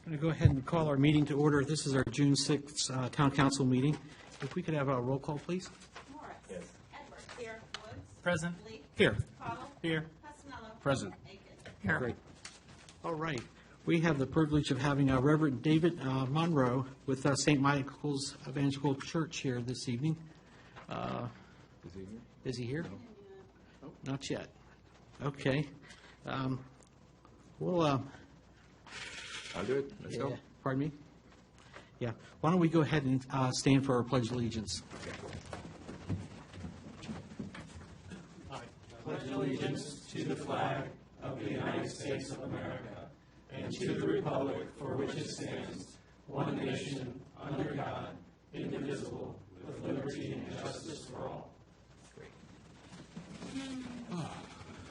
I'm going to go ahead and call our meeting to order. This is our June 6th Town Council meeting. If we could have a roll call, please. Morris. Yes. Edwards. Here. Woods. Present. Lee. Here. Cottle. Here. Costello. Present. Aiken. Here. Great. All right. We have the privilege of having Reverend David Monroe with St. Michael's Evangelical Church here this evening. Is he here? No. Not yet. Okay. We'll... I'll do it. Let's go. Pardon me? Yeah. Why don't we go ahead and stand for our Pledge of Allegiance?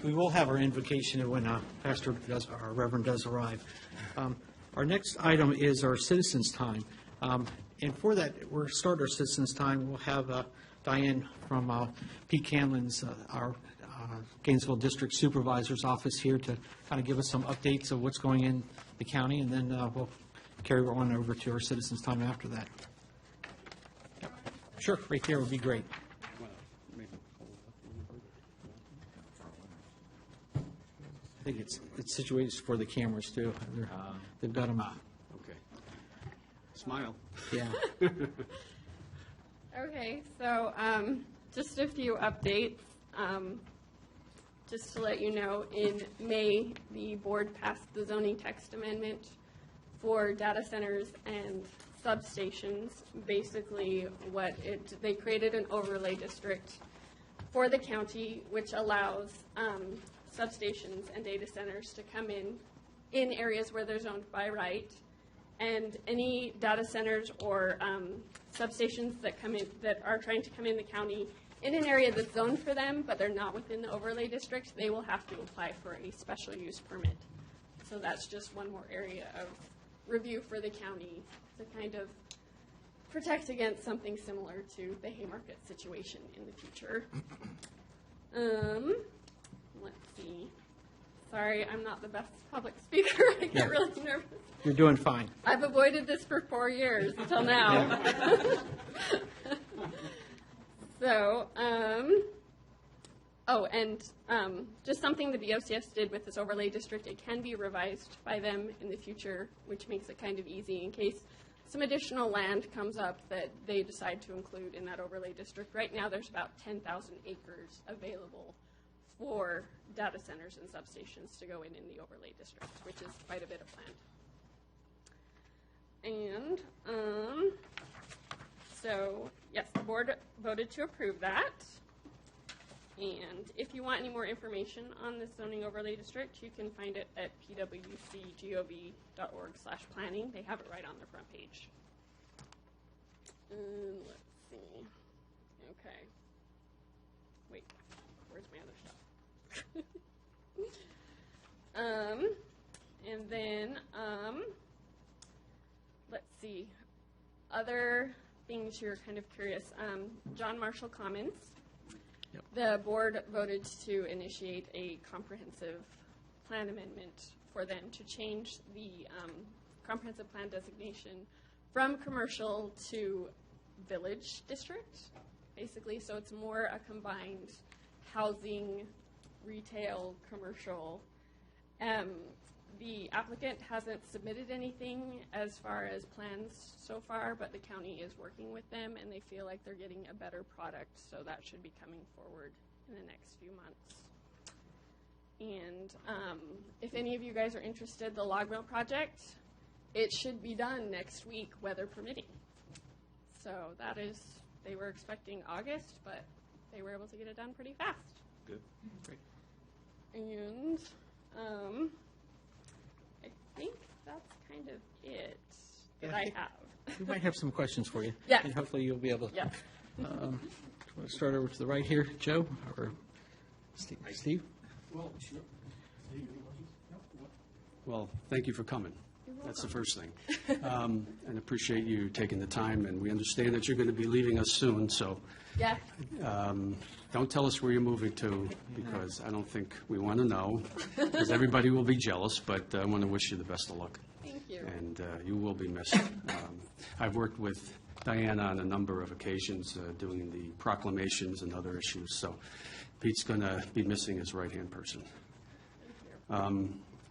We will have our invocation when Pastor does, our Reverend does arrive. Our next item is our citizens' time. And for that, we'll start our citizens' time. We'll have Diane from Pete Canlin's, our Gainesville District Supervisor's Office here to kind of give us some updates of what's going in the county, and then we'll carry on over to our citizens' time after that. Yep. Sure, right there would be great. I think it's situated for the cameras, too. They've got them. Okay. Smile. Yeah. Okay, so just a few updates. Just to let you know, in May, the board passed the zoning text amendment for data centers and substations. Basically, they created an overlay district for the county, which allows substations and data centers to come in areas where they're zoned by right, and any data centers or substations that are trying to come in the county in an area that's zoned for them, but they're not within the overlay district, they will have to apply for a special use permit. So that's just one more area of review for the county to kind of protect against something similar to the Haymarket situation in the future. Let's see. Sorry, I'm not the best public speaker. I get really nervous. You're doing fine. I've avoided this for 4 years until now. So, just something the BOCS did with this overlay district, it can be revised by them in the future, which makes it kind of easy in case some additional land comes up that they decide to include in that overlay district. Right now, there's about 10,000 acres available for data centers and substations to go in the overlay district, which is quite a bit of land. And so, yes, the board voted to approve that. And if you want any more information on this zoning overlay district, you can find it at pwcgov.org/planning. They have it right on their front page. Let's see. Okay. Wait, where's my other stuff? And then, let's see. Other things you're kind of curious. John Marshall Commons. Yep. The board voted to initiate a comprehensive plan amendment for them to change the comprehensive plan designation from commercial to village district, basically. So it's more a combined housing, retail, commercial. The applicant hasn't submitted anything as far as plans so far, but the county is working with them, and they feel like they're getting a better product, so that should be coming forward in the next few months. And if any of you guys are interested, the log mill project, it should be done next week, weather permitting. So that is, they were expecting August, but they were able to get it done pretty fast. Good. Great. And I think that's kind of it that I have. We might have some questions for you. Yes. And hopefully you'll be able to. Yeah. Want to start over to the right here, Joe, or Steve? Well, thank you for coming. That's the first thing. And appreciate you taking the time, and we understand that you're going to be leaving us soon, so Yeah. don't tell us where you're moving to, because I don't think we want to know, because everybody will be jealous, but I want to wish you the best of luck. Thank you. And you will be missed. I've worked with Diana on a number of occasions doing the proclamations and other issues, so Pete's going to be missing his right-hand person.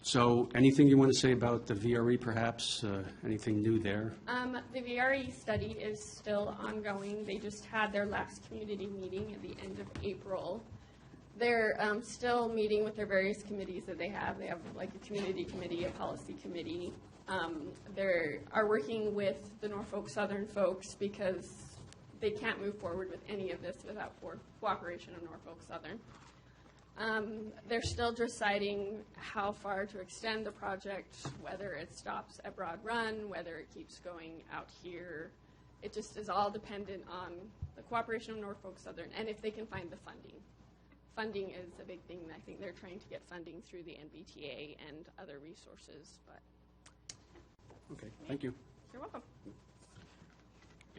So anything you want to say about the VRE, perhaps? Anything new there? The VRE study is still ongoing. They just had their last community meeting at the end of April. They're still meeting with their various committees that they have. They have like a community committee, a policy committee. They are working with the Norfolk Southern folks because they can't move forward with any of this without cooperation of Norfolk Southern. They're still deciding how far to extend the project, whether it stops at Broad Run, whether it keeps going out here. It just is all dependent on the cooperation of Norfolk Southern and if they can find the funding. Funding is a big thing. I think they're trying to get funding through the NBTA and other resources, but Okay, thank you. you're welcome.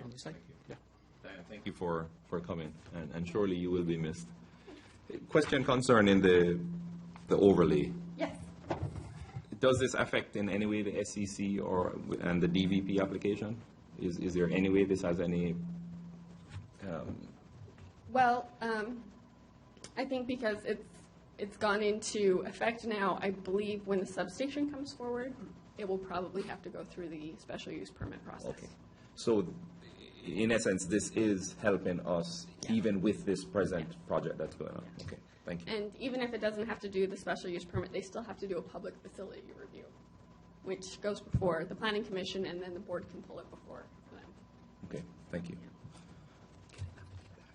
On this side? Yeah. Diana, thank you for coming, and surely you will be missed. Question concerning the overlay. Yes. Does this affect in any way the SCC and the DVP application? Is there any way this has any? Well, I think because it's gone into effect now, I believe when the substation comes forward, it will probably have to go through the special use permit process. Okay, so in essence, this is helping us even with this present project that's going on. Okay, thank you. And even if it doesn't have to do the special use permit, they still have to do a public facility review, which goes before the planning commission, and then the board can pull it before them. Okay, thank you.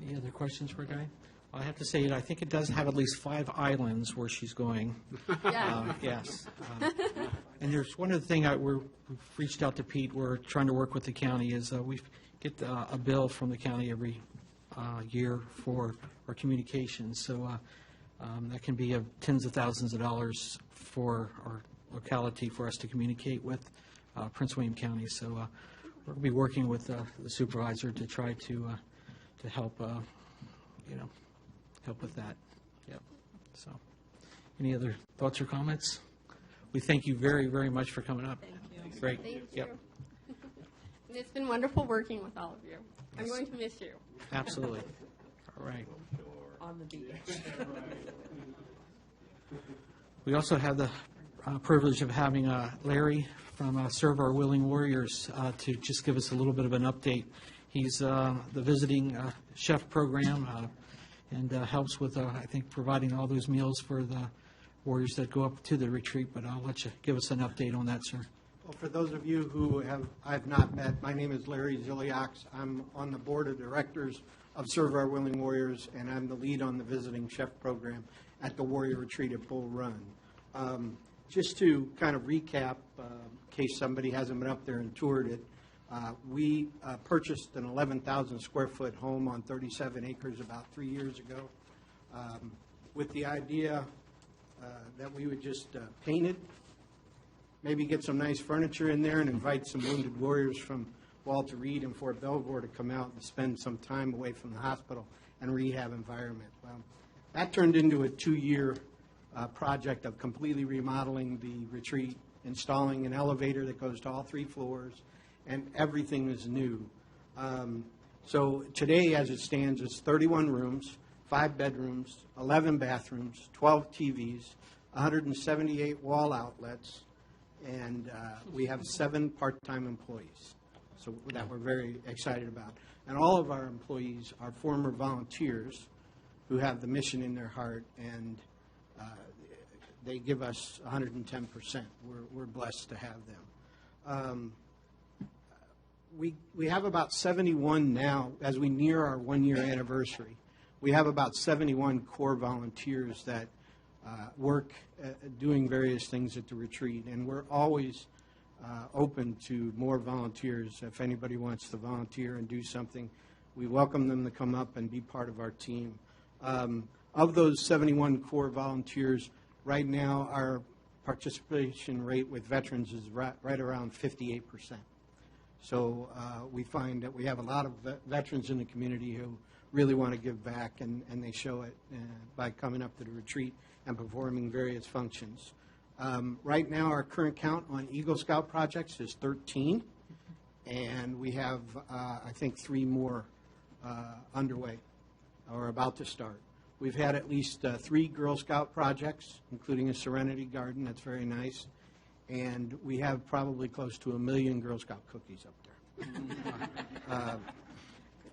Any other questions for Guy? I have to say, I think it does have at least 5 islands where she's going. Yeah. Yes. And there's one other thing we've reached out to Pete. We're trying to work with the county is we get a bill from the county every year for our communications. So that can be of tens of thousands of dollars for our locality for us to communicate with Prince William County. So we're going to be working with the supervisor to try to help, help with that. Yep. So, any other thoughts or comments? We thank you very, very much for coming up. Thank you. Great. Thank you. Yep. And it's been wonderful working with all of you. I'm going to miss you. Absolutely. All right. On the beach. We also have the privilege of having Larry from Serve Our Willing Warriors to just give us a little bit of an update. He's the visiting chef program and helps with, I think, providing all those meals for the warriors that go up to the retreat. But I'll let you give us an update on that, sir. Well, for those of you who I've not met, my name is Larry Ziliaks. I'm on the board of directors of Serve Our Willing Warriors, and I'm the lead on the visiting chef program at the Warrior Retreat at Bull Run. Just to kind of recap, in case somebody hasn't been up there and toured it, we purchased an 11,000 square foot home on 37 acres about 3 years ago with the idea that we would just paint it, maybe get some nice furniture in there and invite some wounded warriors from Walter Reed and Fort Belvoir to come out and spend some time away from the hospital and rehab environment. Well, that turned into a 2-year project of completely remodeling the retreat, installing an elevator that goes to all 3 floors, and everything is new. So today, as it stands, it's 31 rooms, 5 bedrooms, 11 bathrooms, 12 TVs, 178 wall outlets, and we have 7 part-time employees, so that we're very excited about. And all of our employees are former volunteers who have the mission in their heart, and they give us 110%. We're blessed to have them. We have about 71 now, as we near our 1-year anniversary. We have about 71 core volunteers that work doing various things at the retreat, and we're always open to more volunteers. If anybody wants to volunteer and do something, we welcome them to come up and be part of our team. Of those 71 core volunteers, right now our participation rate with veterans is right around 58%. So we find that we have a lot of veterans in the community who really want to give back, and they show it by coming up to the retreat and performing various functions. Right now, our current count on Eagle Scout projects is 13, and we have, I think, 3 more underway or about to start. We've had at least 3 Girl Scout projects, including a Serenity Garden. That's very nice. And we have probably close to 1 million Girl Scout cookies up there.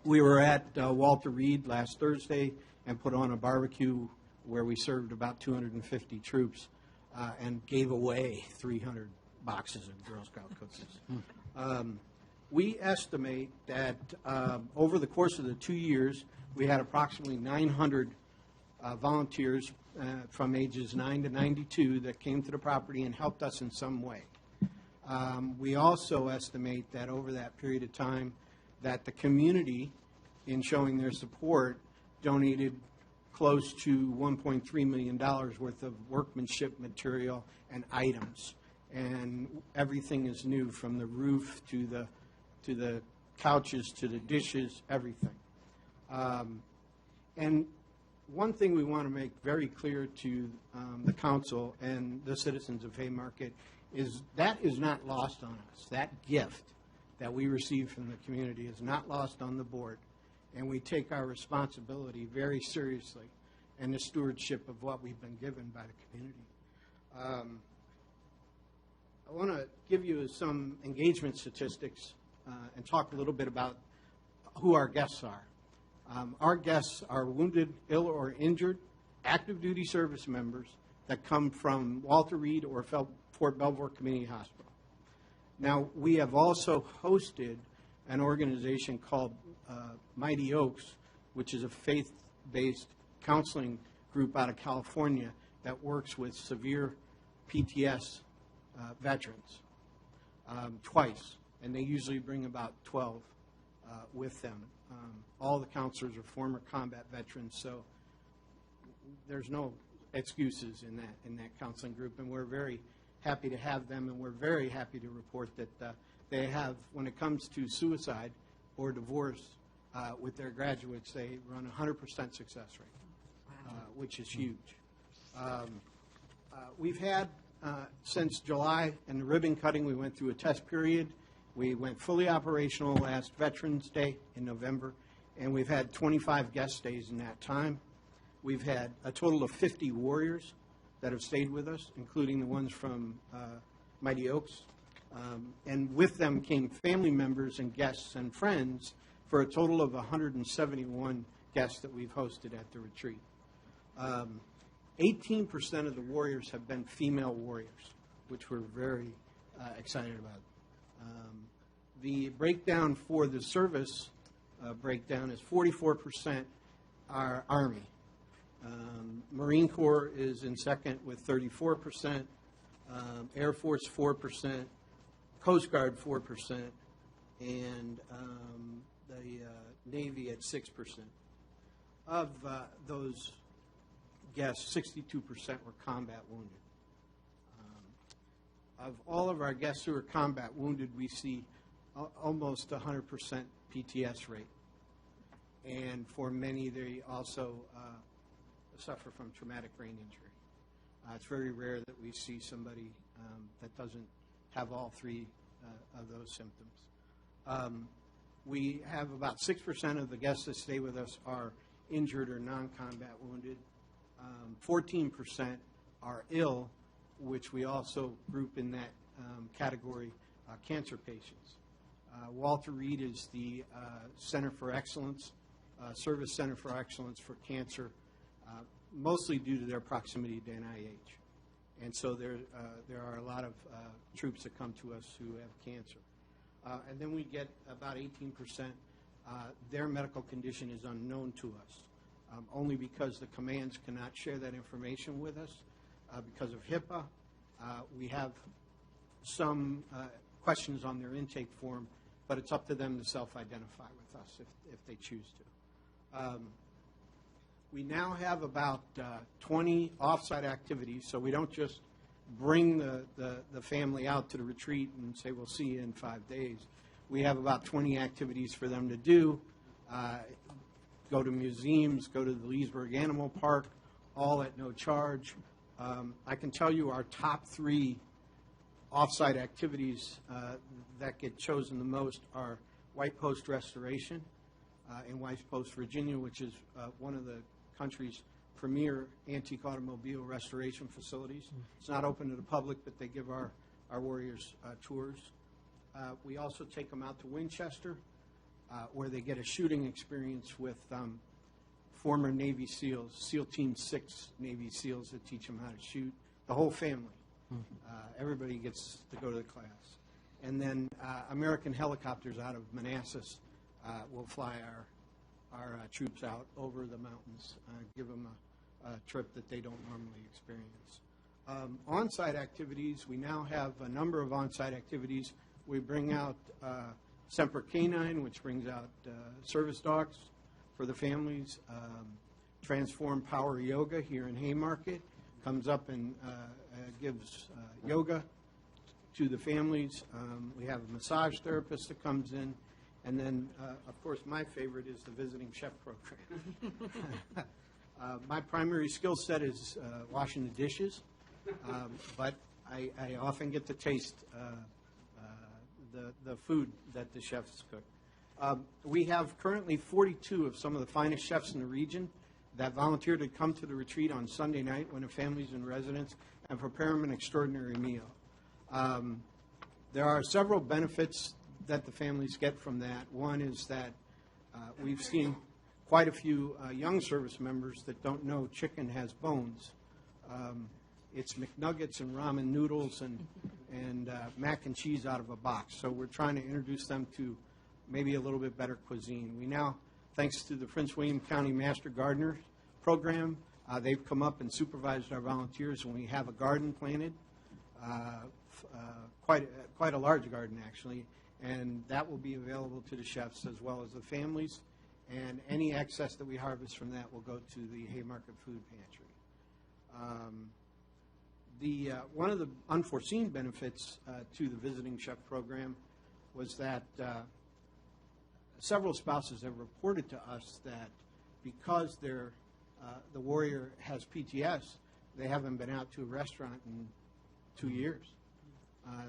We were at Walter Reed last Thursday and put on a barbecue where we served about 250 troops and gave away 300 boxes of Girl Scout cookies. We estimate that over the course of the 2 years, we had approximately 900 volunteers from ages 9 to 92 that came to the property and helped us in some way. We also estimate that over that period of time that the community, in showing their support, donated close to $1.3 million worth of workmanship material and items. And everything is new, from the roof to the couches to the dishes, everything. And one thing we want to make very clear to the council and the citizens of Haymarket is that is not lost on us. That gift that we receive from the community is not lost on the board, and we take our responsibility very seriously and the stewardship of what we've been given by the community. I want to give you some engagement statistics and talk a little bit about who our guests are. Our guests are wounded, ill, or injured active duty service members that come from Walter Reed or Fort Belvoir Community Hospital. Now, we have also hosted an organization called Mighty Oaks, which is a faith-based counseling group out of California that works with severe PTS veterans twice, and they usually bring about 12 with them. All the counselors are former combat veterans, so there's no excuses in that counseling group, and we're very happy to have them, and we're very happy to report that they have, when it comes to suicide or divorce with their graduates, they run 100% success rate, which is huge. We've had, since July and the ribbon cutting, we went through a test period. We went fully operational last Veterans Day in November, and we've had 25 guest stays in that time. We've had a total of 50 warriors that have stayed with us, including the ones from Mighty Oaks. And with them came family members and guests and friends for a total of 171 guests that we've hosted at the retreat. 18% of the warriors have been female warriors, which we're very excited about. The breakdown for the service breakdown is 44% are Army. Marine Corps is in second with 34%, Air Force 4%, Coast Guard 4%, and the Navy at 6%. Of those guests, 62% were combat wounded. Of all of our guests who are combat wounded, we see almost 100% PTS rate. And for many, they also suffer from traumatic brain injury. It's very rare that we see somebody that doesn't have all 3 of those symptoms. We have about 6% of the guests that stay with us are injured or non-combat wounded. 14% are ill, which we also group in that category, cancer patients. Walter Reed is the Center for Excellence, Service Center for Excellence for Cancer, mostly due to their proximity to NIH. And so there are a lot of troops that come to us who have cancer. And then we get about 18%, their medical condition is unknown to us, only because the commands cannot share that information with us because of HIPAA. We have some questions on their intake form, but it's up to them to self-identify with us if they choose to. We now have about 20 off-site activities, so we don't just bring the family out to the retreat and say, we'll see you in 5 days. We have about 20 activities for them to do, go to museums, go to the Leesburg Animal Park, all at no charge. I can tell you our top 3 off-site activities that get chosen the most are White Post Restoration in White Post, Virginia, which is one of the country's premier antique automobile restoration facilities. It's not open to the public, but they give our warriors tours. We also take them out to Winchester, where they get a shooting experience with former Navy SEALs, SEAL Team 6 Navy SEALs that teach them how to shoot. The whole family. Everybody gets to go to the class. And then American helicopters out of Manassas will fly our troops out over the mountains, give them a trip that they don't normally experience. On-site activities, we now have a number of on-site activities. We bring out Semper Canine, which brings out service dogs for the families. Transform Power Yoga here in Haymarket comes up and gives yoga to the families. We have a massage therapist that comes in. And then, of course, my favorite is the Visiting Chef program. My primary skill set is washing the dishes, but I often get to taste the food that the chefs cook. We have currently 42 of some of the finest chefs in the region that volunteer to come to the retreat on Sunday night when a family's in residence and prepare them an extraordinary meal. There are several benefits that the families get from that. One is that we've seen quite a few young service members that don't know chicken has bones. It's McNuggets and ramen noodles and mac and cheese out of a box. So we're trying to introduce them to maybe a little bit better cuisine. We now, thanks to the Prince William County Master Gardener program, they've come up and supervised our volunteers, and we have a garden planted, quite a large garden actually, and that will be available to the chefs as well as the families, and any excess that we harvest from that will go to the Haymarket Food Pantry. One of the unforeseen benefits to the Visiting Chef program was that several spouses have reported to us that because the warrior has PTS, they haven't been out to a restaurant in 2 years.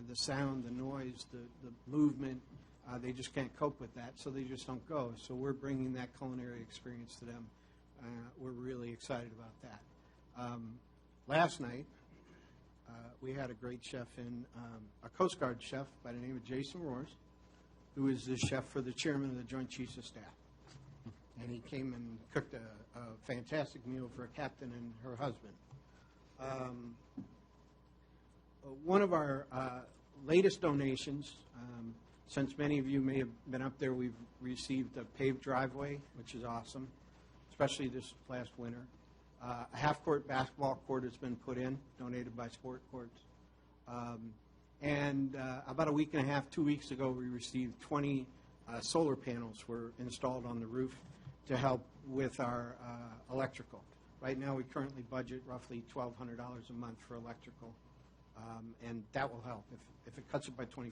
The sound, the noise, the movement, they just can't cope with that, so they just don't go. So we're bringing that culinary experience to them. We're really excited about that. Last night, we had a great chef in, a Coast Guard chef by the name of Jason Roars, who is the chef for the chairman of the Joint Chiefs of Staff. And he came and cooked a fantastic meal for a captain and her husband. One of our latest donations, since many of you may have been up there, we've received a paved driveway, which is awesome, especially this last winter. A half-court basketball court has been put in, donated by Sport Courts. And about a week and a half, 2 weeks ago, we received 20 solar panels were installed on the roof to help with our electrical. Right now, we currently budget roughly $1,200 a month for electrical, and that will help. If it cuts it by 25%,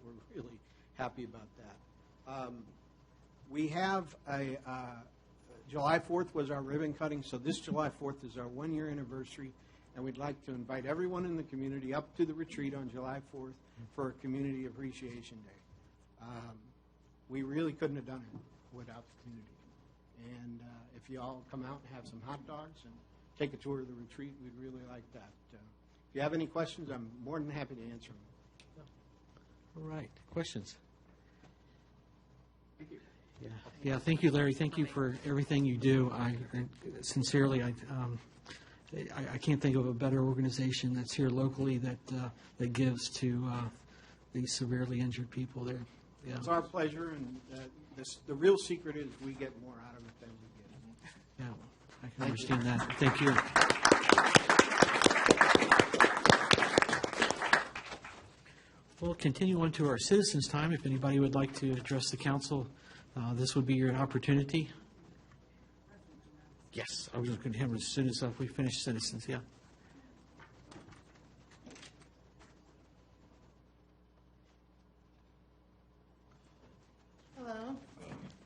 we're really happy about that. We have July 4th was our ribbon cutting, so this July 4th is our 1-year anniversary, and we'd like to invite everyone in the community up to the retreat on July 4th for a Community Appreciation Day. We really couldn't have done it without the community. And if you all come out and have some hot dogs and take a tour of the retreat, we'd really like that. If you have any questions, I'm more than happy to answer them. All right. Questions? Thank you. Yeah. Thank you, Larry. Thank you for everything you do. Sincerely, I can't think of a better organization that's here locally that gives to these severely injured people there. Yeah. It's our pleasure, and the real secret is we get more out of it than we get. Yeah, I can understand that. Thank you. We'll continue on to our citizens' time. If anybody would like to address the council, this would be your opportunity. Yes, I was going to have it as soon as we finish citizens, yeah. Hello.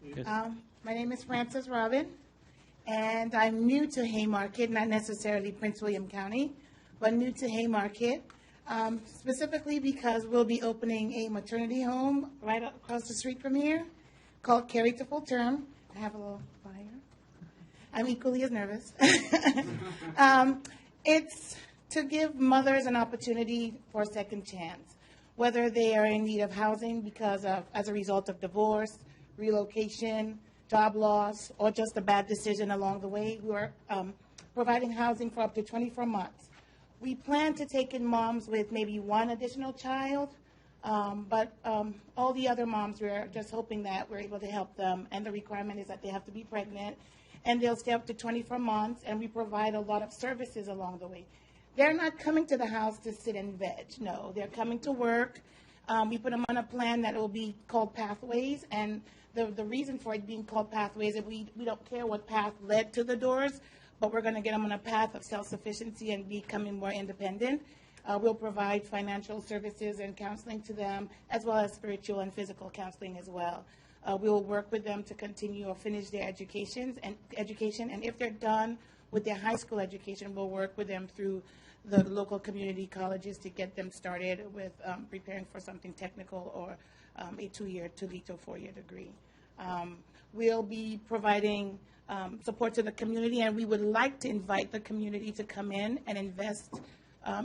Yes. My name is Frances Robin, and I'm new to Haymarket, not necessarily Prince William County, but new to Haymarket, specifically because we'll be opening a maternity home right across the street from here called Carry to Full Term. I have a little flyer. I'm equally as nervous. It's to give mothers an opportunity for a second chance, whether they are in need of housing as a result of divorce, relocation, job loss, or just a bad decision along the way. We're providing housing for up to 24 months. We plan to take in moms with maybe one additional child, but all the other moms, we're just hoping that we're able to help them, and the requirement is that they have to be pregnant, and they'll stay up to 24 months, and we provide a lot of services along the way. They're not coming to the house to sit and veg. No, they're coming to work. We put them on a plan that will be called Pathways, and the reason for it being called Pathways is we don't care what path led to the doors, but we're going to get them on a path of self-sufficiency and becoming more independent. We'll provide financial services and counseling to them, as well as spiritual and physical counseling as well. We will work with them to continue or finish their education, and if they're done with their high school education, we'll work with them through the local community colleges to get them started with preparing for something technical or a 2-year to lead to a 4-year degree. We'll be providing support to the community, and we would like to invite the community to come in and invest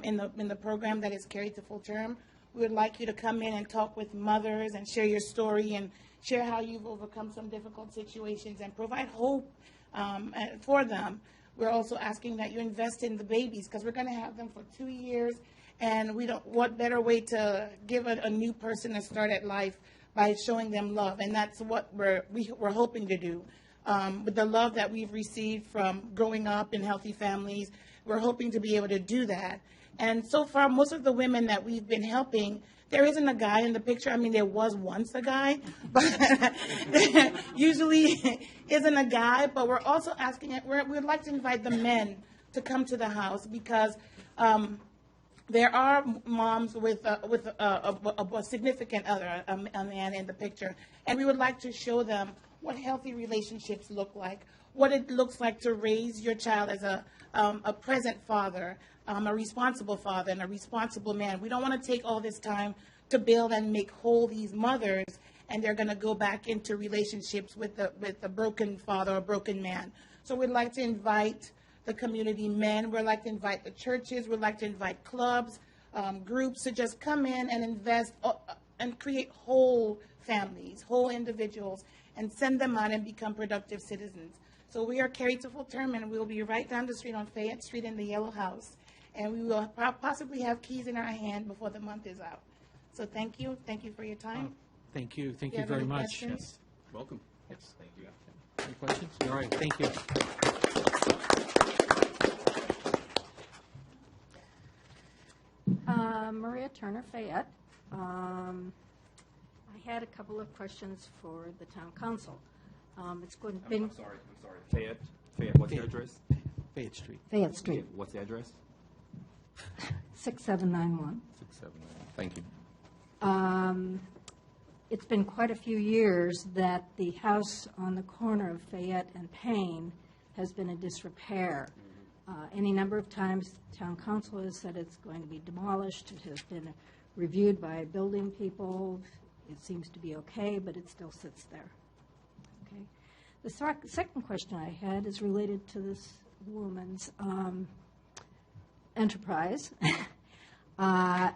in the program that is Carried to Full Term. We would like you to come in and talk with mothers and share your story and share how you've overcome some difficult situations and provide hope for them. We're also asking that you invest in the babies, because we're going to have them for 2 years, and what better way to give a new person a start at life by showing them love, and that's what we're hoping to do. With the love that we've received from growing up in healthy families, we're hoping to be able to do that. And so far, most of the women that we've been helping, there isn't a guy in the picture. I mean, there was once a guy, but usually isn't a guy. But we're also asking, we'd like to invite the men to come to the house, because there are moms with a significant other, a man in the picture, and we would like to show them what healthy relationships look like, what it looks like to raise your child as a present father, a responsible father, and a responsible man. We don't want to take all this time to build and make whole these mothers, and they're going to go back into relationships with a broken father or broken man. So we'd like to invite the community men. We'd like to invite the churches. We'd like to invite clubs, groups to just come in and invest and create whole families, whole individuals, and send them out and become productive citizens. So we are Carried to Full Term, and we'll be right down the street on Fayette Street in the Yellow House. And we will possibly have keys in our hand before the month is out. So thank you. Thank you for your time. Thank you. Thank Do you you have very any much. questions? Welcome. Yes. Thank you. Any questions? All right. Thank you. Maria Turner Fayette. I had a couple of questions for the town council. It's going to be I'm sorry. Fayette, what's the address? Fayette Street. Fayette Street, What's the address? 6791. 679. Thank you. It's been quite a few years that the house on the corner of Fayette and Payne has been in disrepair. Any number of times, town council has said it's going to be demolished. It has been reviewed by building people. It seems to be okay, but it still sits there. Okay. The second question I had is related to this woman's enterprise. I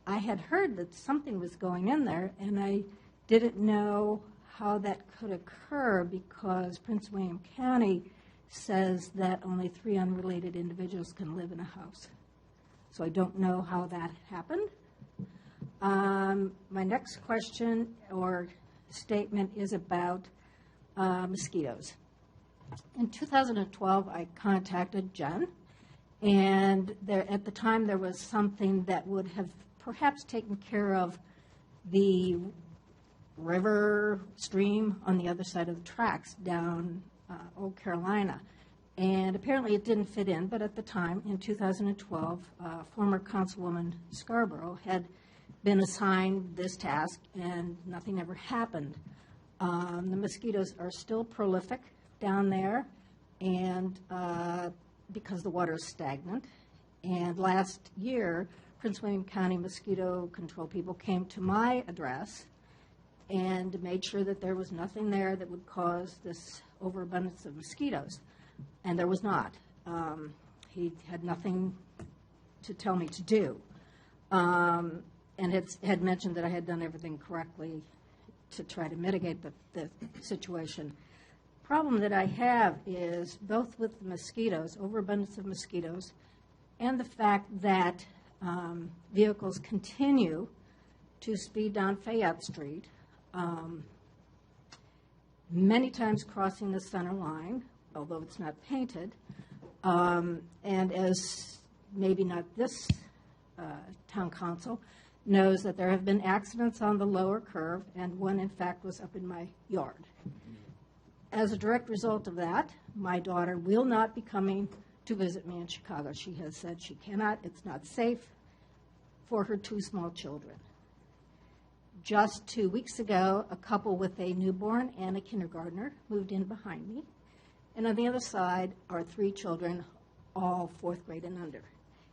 had heard that something was going in there, and I didn't know how that could occur, because Prince William County says that only 3 unrelated individuals can live in a house. So I don't know how that happened. My next question or statement is about mosquitoes. In 2012, I contacted Jen, and at the time there was something that would have perhaps taken care of the river stream on the other side of the tracks down Old Carolina. And apparently it didn't fit in, but at the time, in 2012, former Councilwoman Scarborough had been assigned this task, and nothing ever happened. The mosquitoes are still prolific down there. and because the water is stagnant. And last year, Prince William County mosquito control people came to my address and made sure that there was nothing there that would cause this overabundance of mosquitoes. And there was not. He had nothing to tell me to do. And had mentioned that I had done everything correctly to try to mitigate the situation. Problem that I have is both with the mosquitoes, overabundance of mosquitoes, and the fact that vehicles continue to speed down Fayette Street, many times crossing the center line, although it's not painted, and as maybe not this town council knows that there have been accidents on the lower curve, and one, in fact, was up in my yard. As a direct result of that, my daughter will not be coming to visit me in Chicago. She has said she cannot. It's not safe for her 2 small children. Just 2 weeks ago, a couple with a newborn and a kindergartner moved in behind me. And on the other side are 3 children, all 4th grade and under.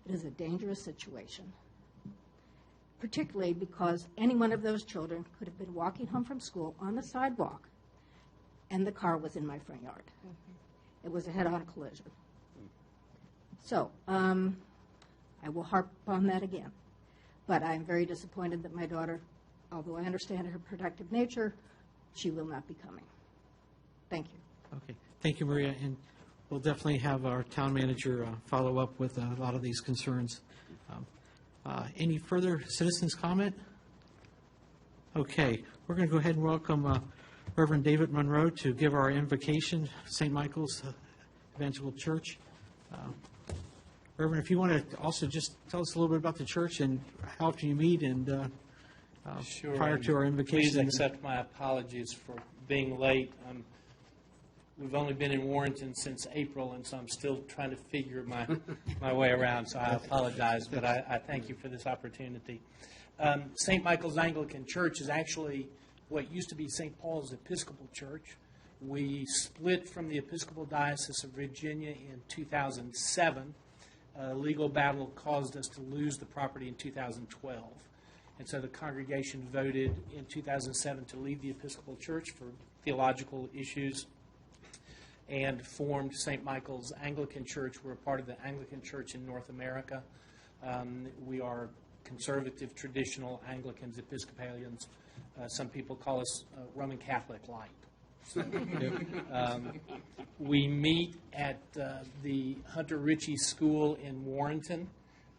It is a dangerous situation, particularly because any one of those children could have been walking home from school on the sidewalk, and the car was in my front yard. It was a head-on collision. So I will harp on that again. But I'm very disappointed that my daughter, although I understand her protective nature, she will not be coming. Thank you. Okay, thank you, Maria, and we'll definitely have our town manager follow up with a lot of these concerns. Any further citizens' comment? Okay, we're going to go ahead and welcome Reverend David Monroe to give our invocation, St. Michael's Evangelical Church. Reverend, if you want to also just tell us a little bit about the church and how often you meet and Sure. prior to our invocation. Please accept my apologies for being late. We've only been in Warrenton since April, and so I'm still trying to figure my way around, so I apologize, but I thank you for this opportunity. St. Michael's Anglican Church is actually what used to be St. Paul's Episcopal Church. We split from the Episcopal Diocese of Virginia in 2007. A legal battle caused us to lose the property in 2012. And so the congregation voted in 2007 to leave the Episcopal Church for theological issues and formed St. Michael's Anglican Church. We're a part of the Anglican Church in North America. We are conservative, traditional Anglicans, Episcopalians. Some people call us Roman Catholic light. So, we meet at the Hunter Ritchie School in Warrenton.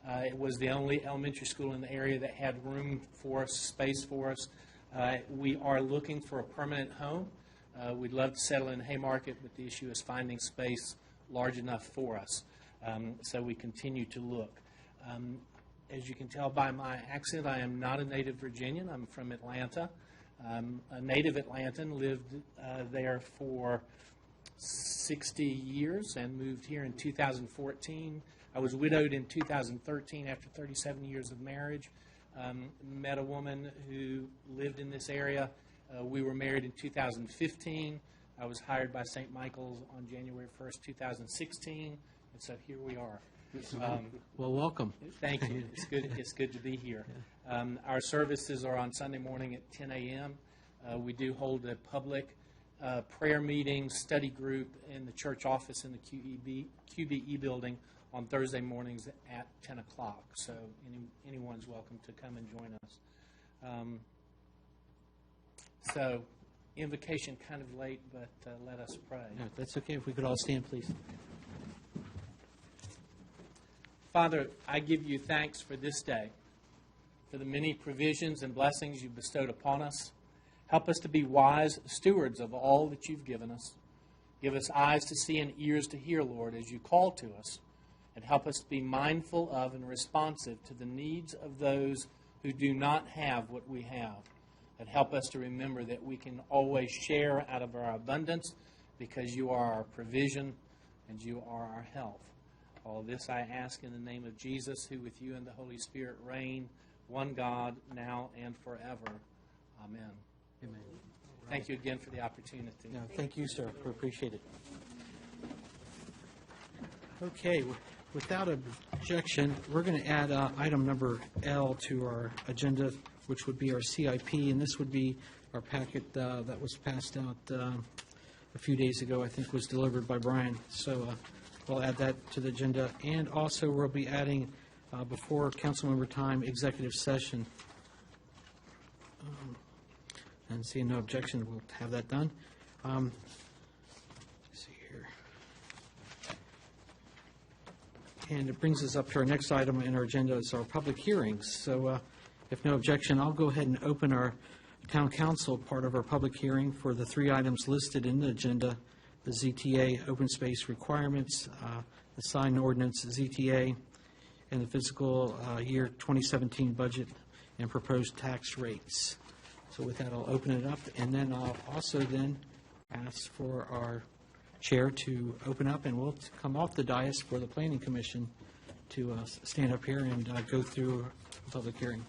It was the only elementary school in the area that had room for us, space for us. We are looking for a permanent home. We'd love to settle in Haymarket, but the issue is finding space large enough for us. So we continue to look. As you can tell by my accent, I am not a native Virginian. I'm from Atlanta. A native Atlantan, lived there for 60 years and moved here in 2014. I was widowed in 2013 after 37 years of marriage. Met a woman who lived in this area. We were married in 2015. I was hired by St. Michael's on January 1st, 2016, and so here we are. Well, welcome. Thank you. It's good to be here. Our services are on Sunday morning at 10 a.m. We do hold a public prayer meeting, study group in the church office in the QBE building on Thursday mornings at 10 o'clock. So anyone's welcome to come and join us. So invocation kind of late, but let us pray. No, that's okay. If we could all stand, please. Father, I give you thanks for this day, for the many provisions and blessings you've bestowed upon us. Help us to be wise stewards of all that you've given us. Give us eyes to see and ears to hear, Lord, as you call to us. And help us to be mindful of and responsive to the needs of those who do not have what we have. And help us to remember that we can always share out of our abundance because you are our provision and you are our health. All this I ask in the name of Jesus, who with you and the Holy Spirit reign, one God, now and forever. Amen. Amen. Thank you again for the opportunity. No, thank you, sir. We appreciate it. Okay, without objection, we're going to add item number L to our agenda, which would be our CIP, and this would be our packet that was passed out a few days ago, I think was delivered by Brian. So we'll add that to the agenda. And also, we'll be adding, before council member time, executive session. And seeing no objection, we'll have that done. Let's see here. And it brings us up to our next item in our agenda, is our public hearings. So if no objection, I'll go ahead and open our town council part of our public hearing for the three items listed in the agenda: the ZTA open space requirements, the sign ordinance ZTA, and the fiscal year 2017 budget and proposed tax rates. So with that, I'll open it up, and then I'll also then ask for our chair to open up, and we'll come off the dais for the Planning Commission to stand up here and go through the public hearing.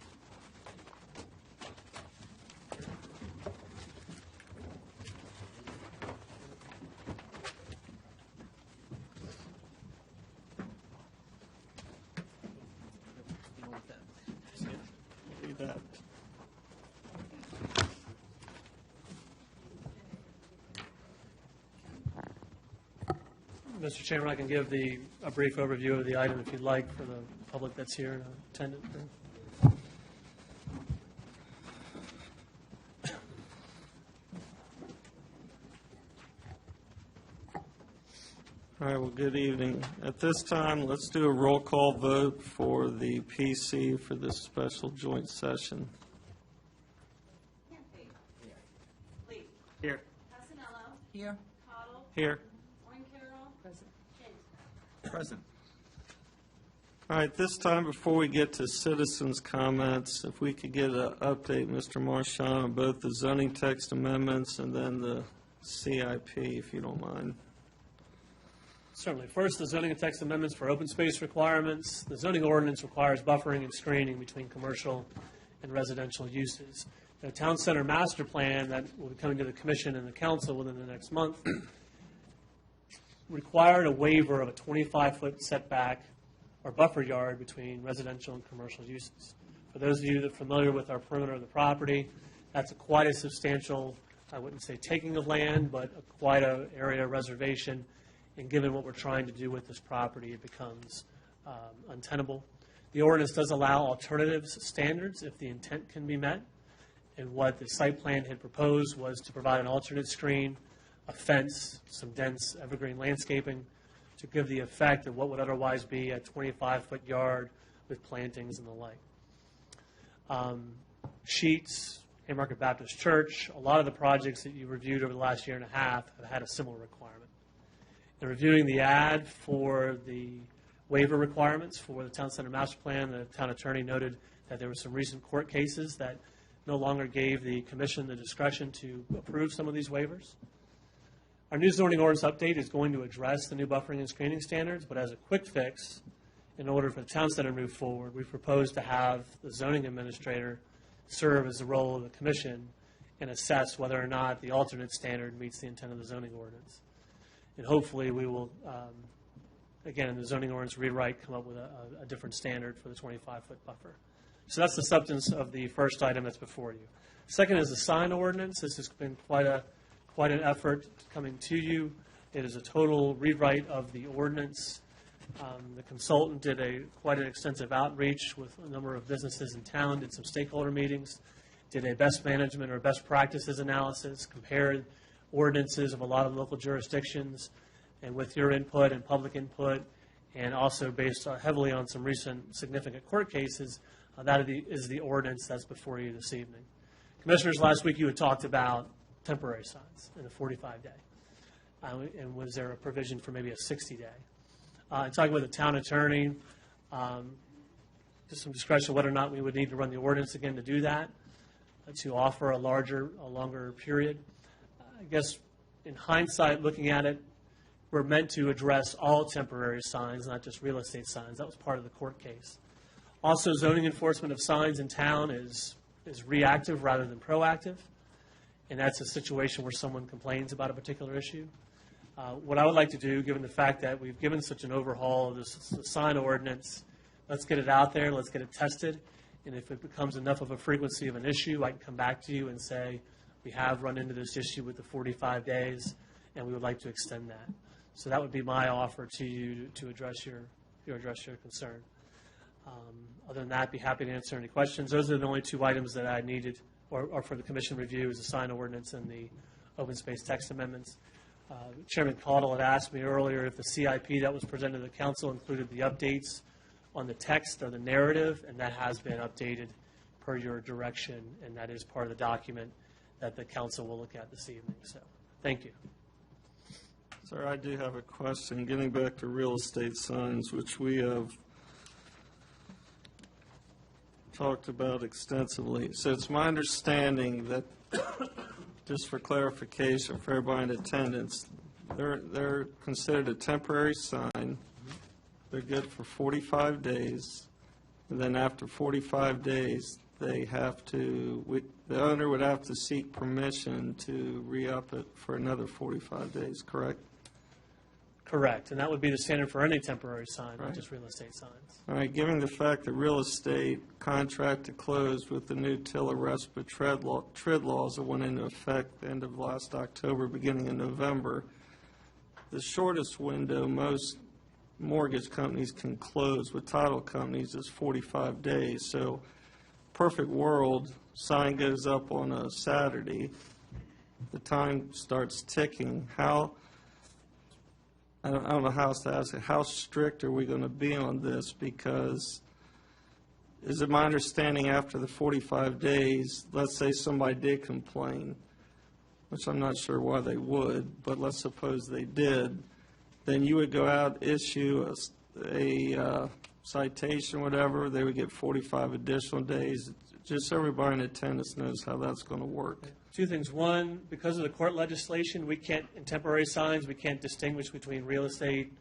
Mr. Chairman, I can give a brief overview of the item if you'd like for the public that's here and attendant. All right, well, good evening. At this time, let's do a roll call vote for the PC for this special joint session. Here. Casanello. Here. Cottle. Here. Present. All right, this time, before we get to citizens' comments, if we could get an update, Mr. Marchand, on both the zoning text amendments and then the CIP, if you don't mind. Certainly. First, the zoning and text amendments for open space requirements. The zoning ordinance requires buffering and screening between commercial and residential uses. The town center master plan that will be coming to the commission and the council within the next month required a waiver of a 25-foot setback or buffer yard between residential and commercial uses. For those of you that are familiar with our perimeter of the property, that's quite a substantial, I wouldn't say taking of land, but quite an area reservation. And given what we're trying to do with this property, it becomes untenable. The ordinance does allow alternatives standards if the intent can be met. And what the site plan had proposed was to provide an alternate screen, a fence, some dense evergreen landscaping to give the effect of what would otherwise be a 25-foot yard with plantings and the like. Sheets, Haymarket Baptist Church, a lot of the projects that you reviewed over the last year and a half have had a similar requirement. In reviewing the ad for the waiver requirements for the town center master plan, the town attorney noted that there were some recent court cases that no longer gave the commission the discretion to approve some of these waivers. Our new zoning ordinance update is going to address the new buffering and screening standards, but as a quick fix, in order for the town center to move forward, we propose to have the zoning administrator serve as the role of the commission and assess whether or not the alternate standard meets the intent of the zoning ordinance. And hopefully we will, again, in the zoning ordinance rewrite, come up with a different standard for the 25-foot buffer. So that's the substance of the first item that's before you. Second is the sign ordinance. This has been quite an effort coming to you. It is a total rewrite of the ordinance. The consultant did quite an extensive outreach with a number of businesses in town, did some stakeholder meetings, did a best management or best practices analysis, compared ordinances of a lot of local jurisdictions, and with your input and public input, and also based heavily on some recent significant court cases, that is the ordinance that's before you this evening. Commissioners, last week you had talked about temporary signs in a 45-day. And was there a provision for maybe a 60-day? Talking with the town attorney, just some discussion whether or not we would need to run the ordinance again to do that, to offer a longer period. I guess in hindsight, looking at it, we're meant to address all temporary signs, not just real estate signs. That was part of the court case. Also, zoning enforcement of signs in town is reactive rather than proactive. And that's a situation where someone complains about a particular issue. What I would like to do, given the fact that we've given such an overhaul of this sign ordinance, let's get it out there, let's get it tested, and if it becomes enough of a frequency of an issue, I can come back to you and say, we have run into this issue with the 45 days, and we would like to extend that. So that would be my offer to you to address your concern. Other than that, I'd be happy to answer any questions. Those are the only two items that I needed, or for the commission review, is the sign ordinance and the open space text amendments. Chairman Caudle had asked me earlier if the CIP that was presented to the council included the updates on the text or the narrative, and that has been updated per your direction, and that is part of the document that the council will look at this evening. So, thank you. Sir, I do have a question. Getting back to real estate signs, which we have talked about extensively. So it's my understanding that, just for clarification for everybody in attendance, they're considered a temporary sign. They're good for 45 days. And then after 45 days, they have to, the owner would have to seek permission to re-up it for another 45 days, correct? Correct, and that would be the standard for any temporary sign, not Right. just real estate signs. All right, given the fact that real estate contract closed with the new tiller respite TRID laws that went into effect the end of last October, beginning in November, the shortest window most mortgage companies can close with title companies is 45 days. So perfect world, sign goes up on a Saturday, the time starts ticking. I don't know how else to ask it. How strict are we going to be on this? Because is it my understanding after the 45 days, let's say somebody did complain, which I'm not sure why they would, but let's suppose they did, then you would go out, issue a citation, whatever, they would get 45 additional days. Just so everybody in attendance knows how that's going to work. Two things. One, because of the court legislation, we can't, in temporary signs, we can't distinguish between real estate,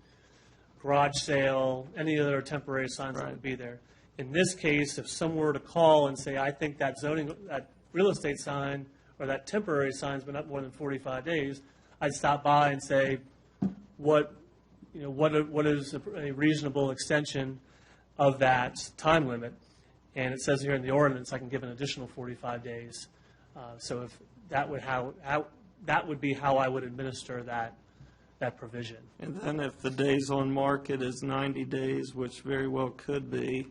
garage sale, any other temporary signs that would be there. In this case, if someone were to call and say, I think that that real estate sign or that temporary sign's been up more than 45 days, I'd stop by and say, what is a reasonable extension of that time limit? And it says here in the ordinance, I can give an additional 45 days. So if that would be how I would administer that provision. And then if the days on market is 90 days, which very well could be,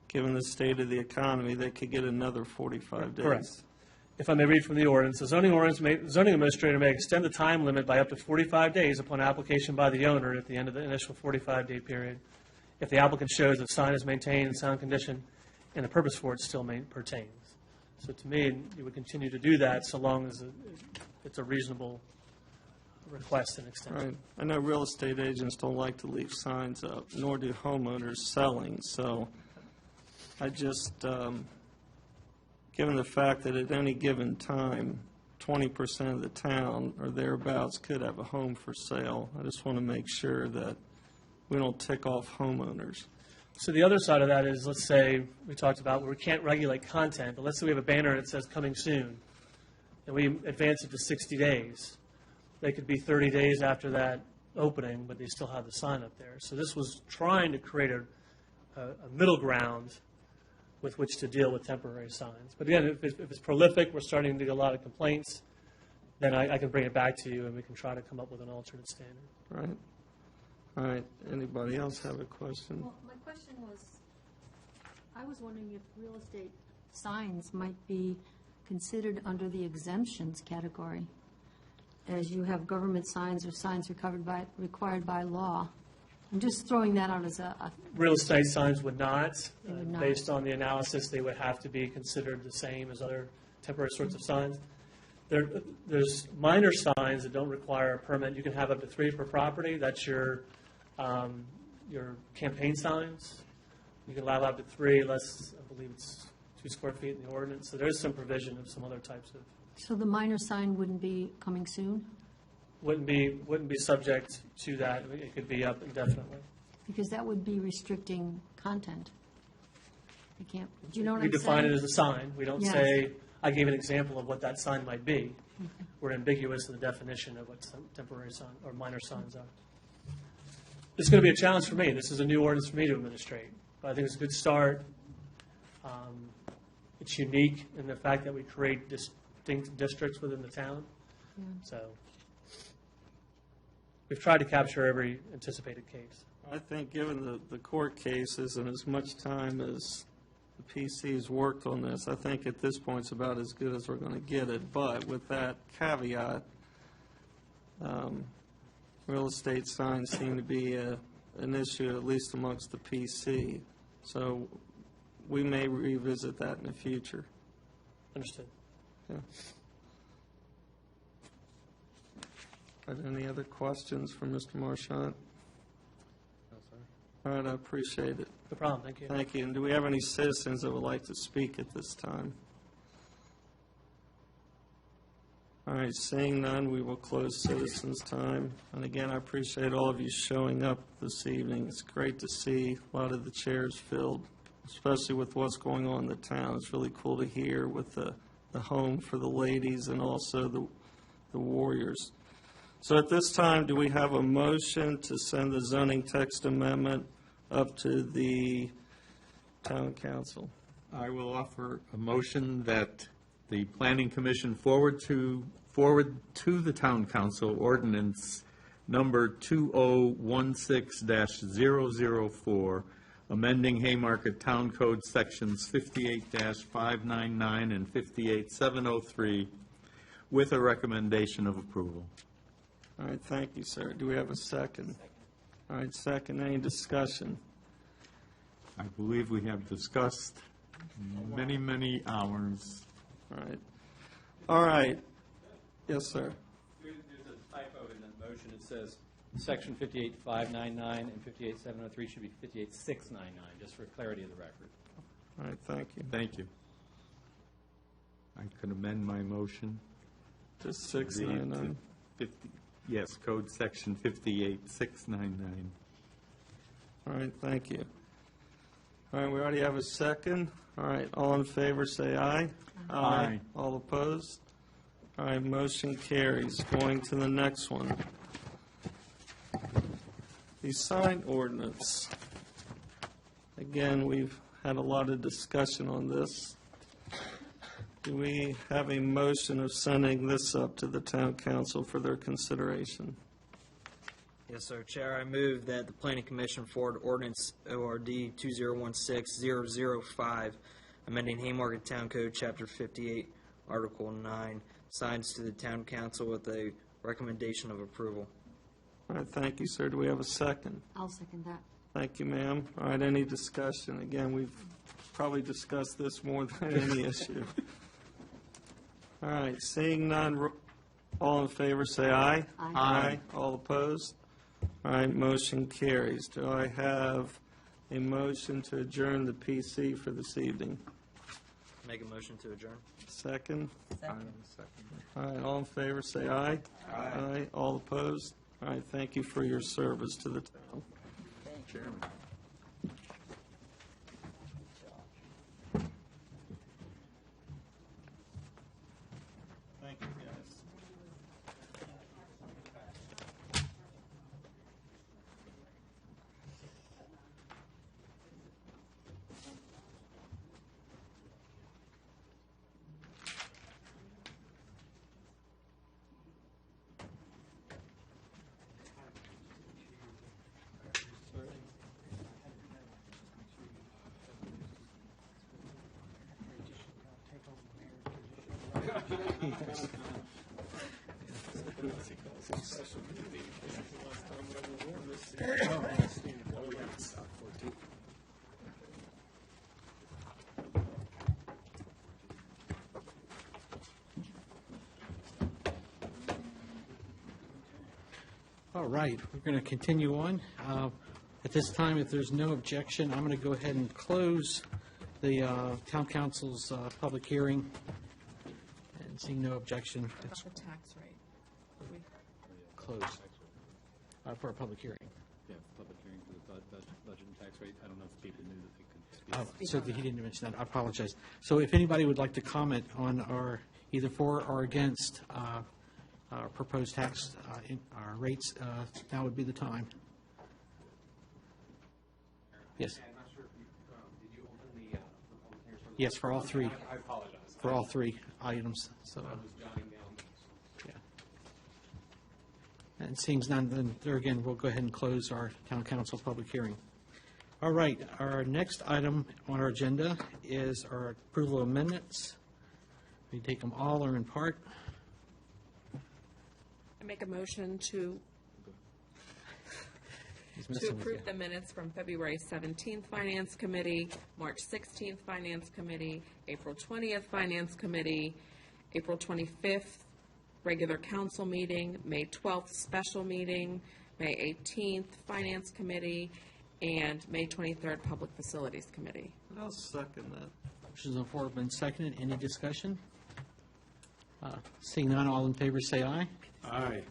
given the state of the economy, they could get another 45 days. Correct. If I may read from the ordinance, the zoning administrator may extend the time limit by up to 45 days upon application by the owner at the end of the initial 45-day period, if the applicant shows the sign is maintained in sound condition and the purpose for it still pertains. So to me, you would continue to do that so long as it's a reasonable request and extension. Right. I know real estate agents don't like to leave signs up, nor do homeowners selling. So I just, given the fact that at any given time, 20% of the town or thereabouts could have a home for sale, I just want to make sure that we don't tick off homeowners. So the other side of that is, let's say, we talked about where we can't regulate content, but let's say we have a banner that says coming soon, and we advance it to 60 days. They could be 30 days after that opening, but they still have the sign up there. So this was trying to create a middle ground with which to deal with temporary signs. But again, if it's prolific, we're starting to get a lot of complaints, then I can bring it back to you and we can try to come up with an alternate standard. Right. All right. Anybody else have a question? Well, my question was, I was wondering if real estate signs might be considered under the exemptions category, as you have government signs or signs required by law. I'm just throwing that out as a Real estate signs would not. They would not. Based on the analysis, they would have to be considered the same as other temporary sorts of signs. There's minor signs that don't require a permit. You can have up to 3 per property. That's your campaign signs. You can allow up to 3, less, I believe it's 2 square feet in the ordinance. So there's some provision of some other types of. So the minor sign wouldn't be coming soon? Wouldn't be subject to that. It could be up indefinitely. Because that would be restricting content. You can't, do you know what We I'm saying? define it as a sign. We don't Yes. say, I gave an example of what that sign might be. We're ambiguous in the definition of what some temporary sign or minor signs are. It's going to be a challenge for me. This is a new ordinance for me to administrate, but I think it's a good start. It's unique in the fact that we create distinct districts within the town. So we've tried to capture every anticipated case. I think given the court cases and as much time as the PC's worked on this, I think at this point it's about as good as we're going to get it. But with that caveat, real estate signs seem to be an issue, at least amongst the PC. So we may revisit that in the future. Understood. Yeah. Are there any other questions for Mr. Marchant? All right, I appreciate it. No problem. Thank you. Thank you. And do we have any citizens that would like to speak at this time? All right, seeing none, we will close citizens' time. And again, I appreciate all of you showing up this evening. It's great to see a lot of the chairs filled, especially with what's going on in the town. It's really cool to hear with the home for the ladies and also the Warriors. So at this time, do we have a motion to send the zoning text amendment up to the town council? I will offer a motion that the planning commission forward to the town council ordinance number 2016-004, amending Haymarket Town Code sections 58-599 and 58-703 with a recommendation of approval. All right, thank you, sir. Do we have a second? All right, second. Any discussion? I believe we have discussed many, many hours. All right. All right. Yes, sir. There's a typo in the motion. It says section 58-599 and 58-703 should be 58-699, just for clarity of the record. All right, thank you. Thank you. I could amend my motion. Just 699. Yes, code section 58-699. All right, thank you. All right, we already have a second. All right, all in favor, say aye. Aye. All opposed? All right, motion carries. Going to the next one. The sign ordinance. Again, we've had a lot of discussion on this. Do we have a motion of sending this up to the town council for their consideration? Yes, sir. Chair, I move that the Planning Commission forward ordinance ORD 2016-005, amending Haymarket Town Code, Chapter 58, Article 9, signs to the town council with a recommendation of approval. All right, thank you, sir. Do we have a second? I'll second that. Thank you, ma'am. All right, any discussion? Again, we've probably discussed this more than any issue. All right, seeing none, all in favor say aye. Aye. Aye. All opposed? All right, motion carries. Do I have a motion to adjourn the PC for this evening? Make a motion to adjourn. Second? All right, all in favor say aye. Aye. All opposed? All right, thank you for your service to the town. Chairman. Thank you, guys. All right, we're going to continue on. At this time, if there's no objection, I'm going to go ahead and close the town council's public hearing. And seeing no objection, it's About the tax rate. closed for a public hearing. Yeah, public hearing for the budget and tax rate. I don't know if people knew that they could Oh, so he didn't mention that. I apologize. So if anybody would like to comment on our, either for or against our proposed tax our rates, now would be the time. Yes. I'm not sure if you, did you open the public hearing? Yes, for all three. I apologize. For all three items. So, I was jotting down. yeah. And seeing none, then there again, we'll go ahead and close our town council public hearing. All right, our next item on our agenda is our approval of minutes. We take them all or in part. I make a motion to approve the minutes from February 17th Finance Committee, March 16th Finance Committee, April 20th Finance Committee, April 25th regular council meeting, May 12th special meeting, May 18th Finance Committee, and May 23rd Public Facilities Committee. I'll second that. Motions on the floor have been seconded. Any discussion? Seeing none, all in favor say aye. Aye.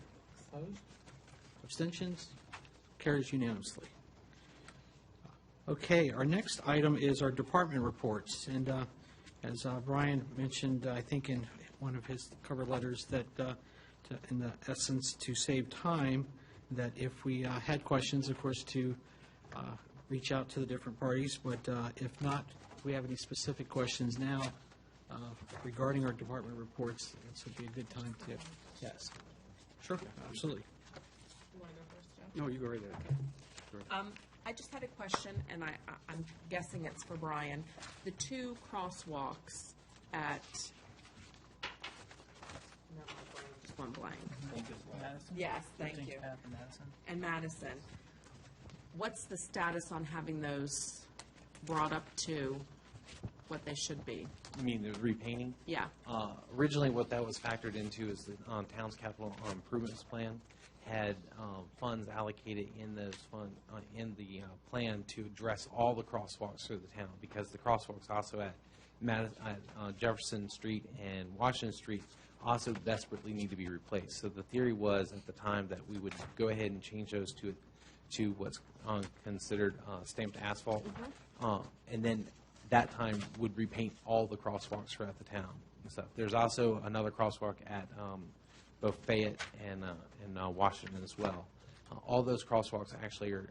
Opposed? Abstentions? Carries unanimously. Okay, our next item is our department reports. And as Brian mentioned, I think in one of his cover letters, that in the essence, to save time, that if we had questions, of course, to reach out to the different parties. But if not, if we have any specific questions now regarding our department reports, this would be a good time to, yes. Sure, absolutely. You want to go first, Joe? No, you go right ahead. I just had a question, and I'm guessing it's for Brian. The two crosswalks at, no, just one blank. Madison? Yes, thank you. Path in Madison. And Madison. What's the status on having those brought up to what they should be? You mean the repainting? Yeah. Originally, what that was factored into is the town's capital improvements plan had funds allocated in those in the plan to address all the crosswalks through the town, because the crosswalks also at Jefferson Street and Washington Street also desperately need to be replaced. So the theory was at the time that we would go ahead and change those to what's considered stamped asphalt, and then that time would repaint all the crosswalks throughout the town and stuff. There's also another crosswalk at both Fayette and Washington as well. All those crosswalks actually are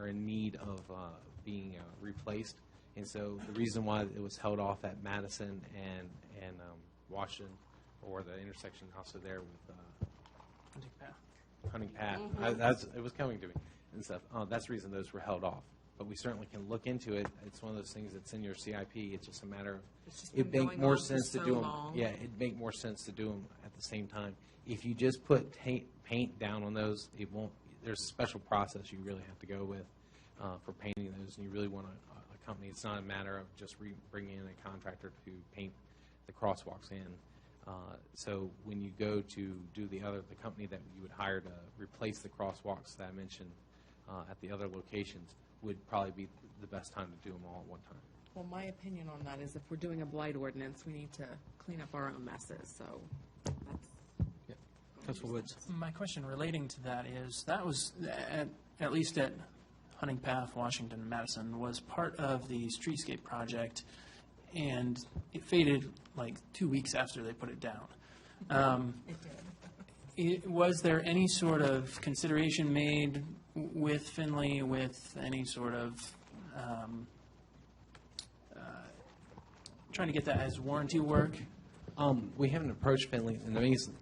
in need of being replaced, and so the reason why it was held off at Madison and Washington, or the intersection also there with Hunting Path. It was coming to me and stuff. That's the reason those were held off. But we certainly can look into it. It's one of those things that's in your CIP. It's just a matter of, it'd make more sense to do them. Yeah, it'd make more sense to do them at the same time. If you just put paint down on those, it won't. There's a special process you really have to go with for painting those, and you really want a company. It's not a matter of just bringing in a contractor to paint the crosswalks in. So when you go to do the company that you would hire to replace the crosswalks that I mentioned at the other locations, would probably be the best time to do them all at one time. Well, my opinion on that is if we're doing a blight ordinance, we need to clean up our own messes, so that's... Yeah. Councilor Woods. My question relating to that is, that was, at least at Hunting Path, Washington, and Madison, was part of the streetscape project, and it faded like 2 weeks after they put it down. It did. Was there any sort of consideration made with Finley, with any sort of trying to get that as warranty work? We haven't approached Finley, and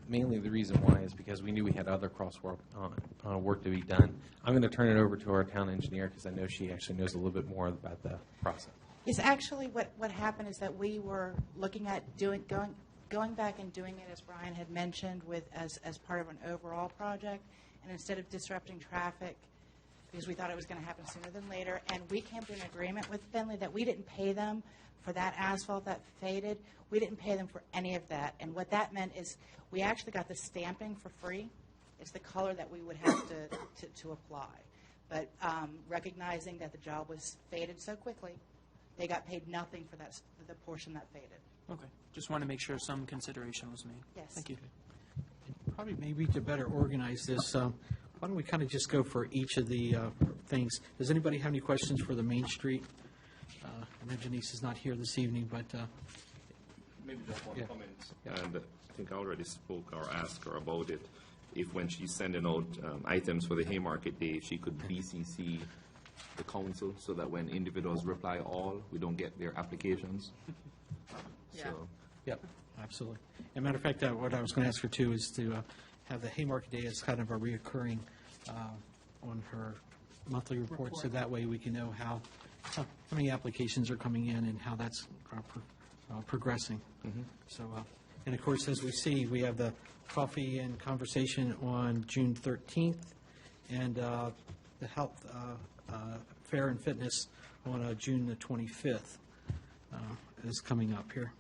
mainly the reason why is because we knew we had other crosswalk work to be done. I'm going to turn it over to our town engineer because I know she actually knows a little bit more about the process. Yes, actually, what happened is that we were looking at going back and doing it, as Brian had mentioned, as part of an overall project, and instead of disrupting traffic, because we thought it was going to happen sooner than later, and we came to an agreement with Finley that we didn't pay them for that asphalt that faded. We didn't pay them for any of that, and what that meant is we actually got the stamping for free. It's the color that we would have to apply. But recognizing that the job was faded so quickly, they got paid nothing for the portion that faded. Okay. Just want to make sure some consideration was made. Yes. Thank you. Probably maybe to better organize this, why don't we kind of just go for each of the things? Does anybody have any questions for the Main Street I know Janice is not here this evening, but Maybe just one Yeah. comment, and I think I already spoke or asked her about it. If when she's sending out items for the Haymarket Day, if she could BCC the council so that when individuals reply all, we don't get their applications. So, Yep, absolutely. As a matter of fact, what I was going to ask her too is to have the Haymarket Day as kind of a reoccurring on her monthly report, so that way we can know how many applications are coming in and how that's progressing. So, and of course, as we see, we have the coffee and conversation on June 13th, and the health fair and fitness on June the 25th is coming up here.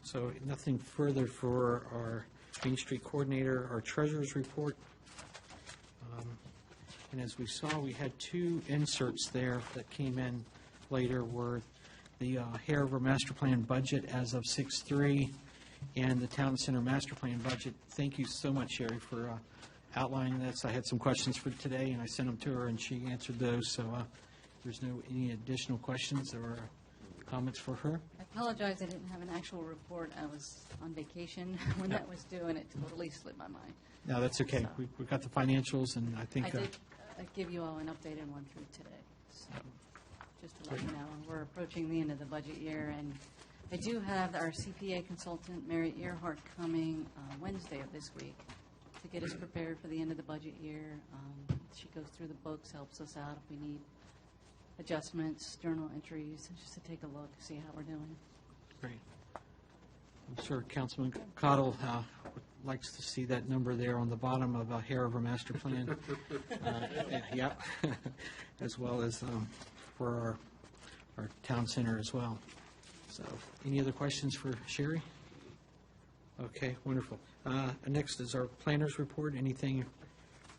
So nothing further for our Main Street Coordinator, our Treasurer's report. And as we saw, we had two inserts there that came in later, were the Hare River Master Plan budget as of 6/3 and the Town Center Master Plan budget. Thank you so much, Sherry, for outlining this. I had some questions for today, and I sent them to her, and she answered those. So there's any additional questions or comments for her? I apologize, I didn't have an actual report. I was on vacation when that was due, and it totally slipped my mind. No, that's okay. We've got the financials, and I think... I did give you all an updated one through today. So just to let you know, we're approaching the end of the budget year, and I do have our CPA consultant, Mary Earhart, coming Wednesday of this week to get us prepared for the end of the budget year. She goes through the books, helps us out if we need adjustments, journal entries, just to take a look, see how we're doing. Great. I'm sure Councilman Cottle likes to see that number there on the bottom of Hare River Master Plan. Yeah, as well as for our town center as well. So, any other questions for Sherry? Okay, wonderful. Next is our planner's report. Anything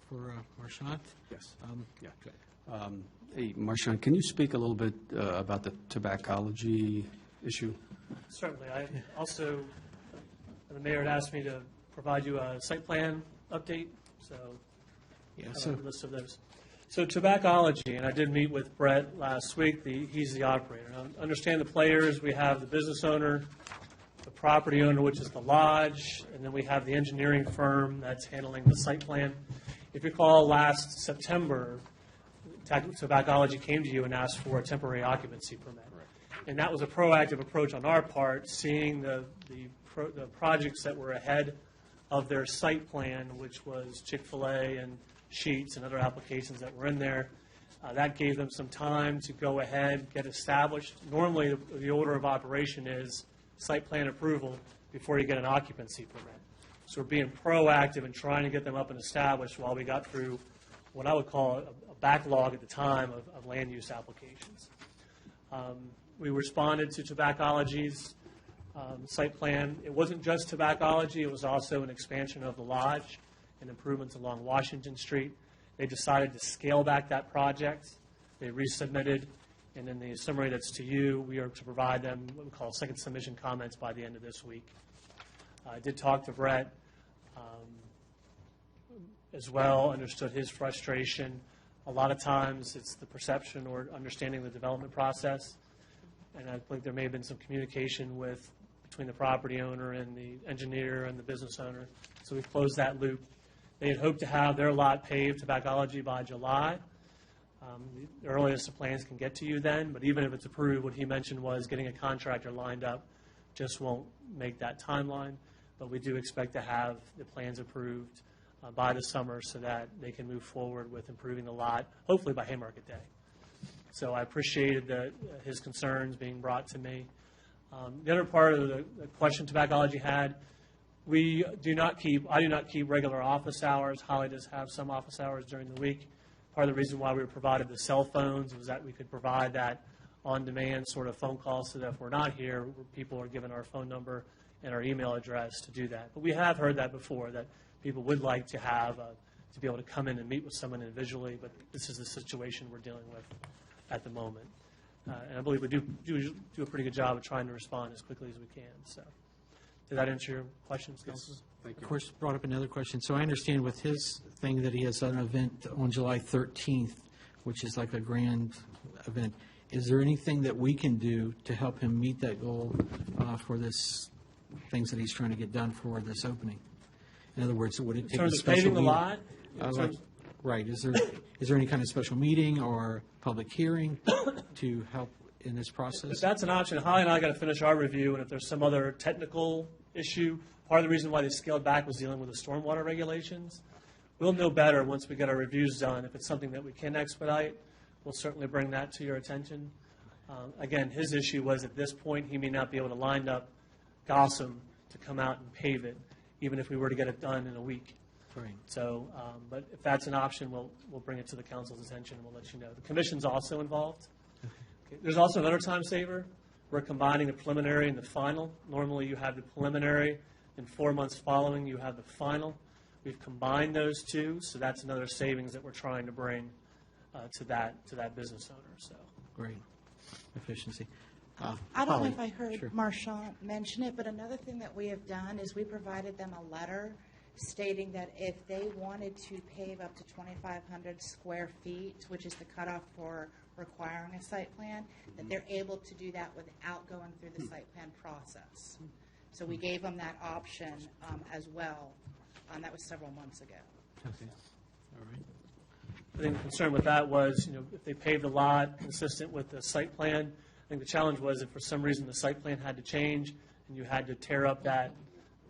for Marchant? Yes. Hey, Marchant, can you speak a little bit about the tobaccology issue? Certainly. I also, the mayor had asked me to provide you a site plan update, so I have a list of those. So tobaccology, and I did meet with Brett last week. He's the operator. Now, understand the players. We have the business owner, the property owner, which is the lodge, and then we have the engineering firm that's handling the site plan. If you recall, last September, tobaccology came to you and asked for a temporary occupancy permit. And that was a proactive approach on our part, seeing the projects that were ahead of their site plan, which was Chick-fil-A and Sheetz and other applications that were in there. That gave them some time to go ahead, get established. Normally, the order of operation is site plan approval before you get an occupancy permit. So we're being proactive in trying to get them up and established while we got through what I would call a backlog at the time of land use applications. We responded to tobaccology's site plan. It wasn't just tobaccology, it was also an expansion of the lodge and improvements along Washington Street. They decided to scale back that project. They resubmitted, and in the summary that's to you, we are to provide them what we call second submission comments by the end of this week. I did talk to Brett as well, understood his frustration. A lot of times it's the perception or understanding the development process, and I think there may have been some communication between the property owner and the engineer and the business owner. So we've closed that loop. They had hoped to have their lot paved, tobaccology, by July. The earliest the plans can get to you then, but even if it's approved, what he mentioned was getting a contractor lined up just won't make that timeline. But we do expect to have the plans approved by the summer so that they can move forward with improving the lot, hopefully by Haymarket Day. So I appreciated his concerns being brought to me. The other part of the question tobaccology had, I do not keep regular office hours. Holly does have some office hours during the week. Part of the reason why we were provided the cell phones was that we could provide that on-demand sort of phone call so that if we're not here, people are given our phone number and our email address to do that. But we have heard that before, that people would like to have to be able to come in and meet with someone individually, but this is the situation we're dealing with at the moment. And I believe we do a pretty good job of trying to respond as quickly as we can. So, did that answer your questions, Council? Thank you. Of course, brought up another question. So I understand with his thing that he has an event on July 13th, which is like a grand event. is there anything that we can do to help him meet that goal for this, things that he's trying to get done for this opening? In other words, would it take a terms of special paving the meeting? lot? In terms- Right, is there any kind of special meeting or public hearing to help in this process? If that's an option, Holly and I got to finish our review, and if there's some other technical issue, part of the reason why they scaled back was dealing with the stormwater regulations. We'll know better once we get our reviews done. If it's something that we can expedite, we'll certainly bring that to your attention. Again, his issue was at this point, he may not be able to line up Gossam to come out and pave it, even if we were to get it done in a week. Right. So, but if that's an option, we'll bring it to the council's attention and we'll let you know. The commission's also involved. Okay. There's also another time saver. We're combining the preliminary and the final. Normally, you have the preliminary, and 4 months following, you have the final. We've combined those two, so that's another savings that we're trying to bring to that business owner. So great efficiency. I don't know Holly. if I heard Sure. Marchand mention it, but another thing that we have done is we provided them a letter stating that if they wanted to pave up to 2,500 square feet, which is the cutoff for requiring a site plan, that they're able to do that without going through the site plan process. So we gave them that option as well. That was several months ago. Okay. All right. I think the concern with that was, if they paved the lot consistent with the site plan, I think the challenge was if for some reason the site plan had to change and you had to tear up that,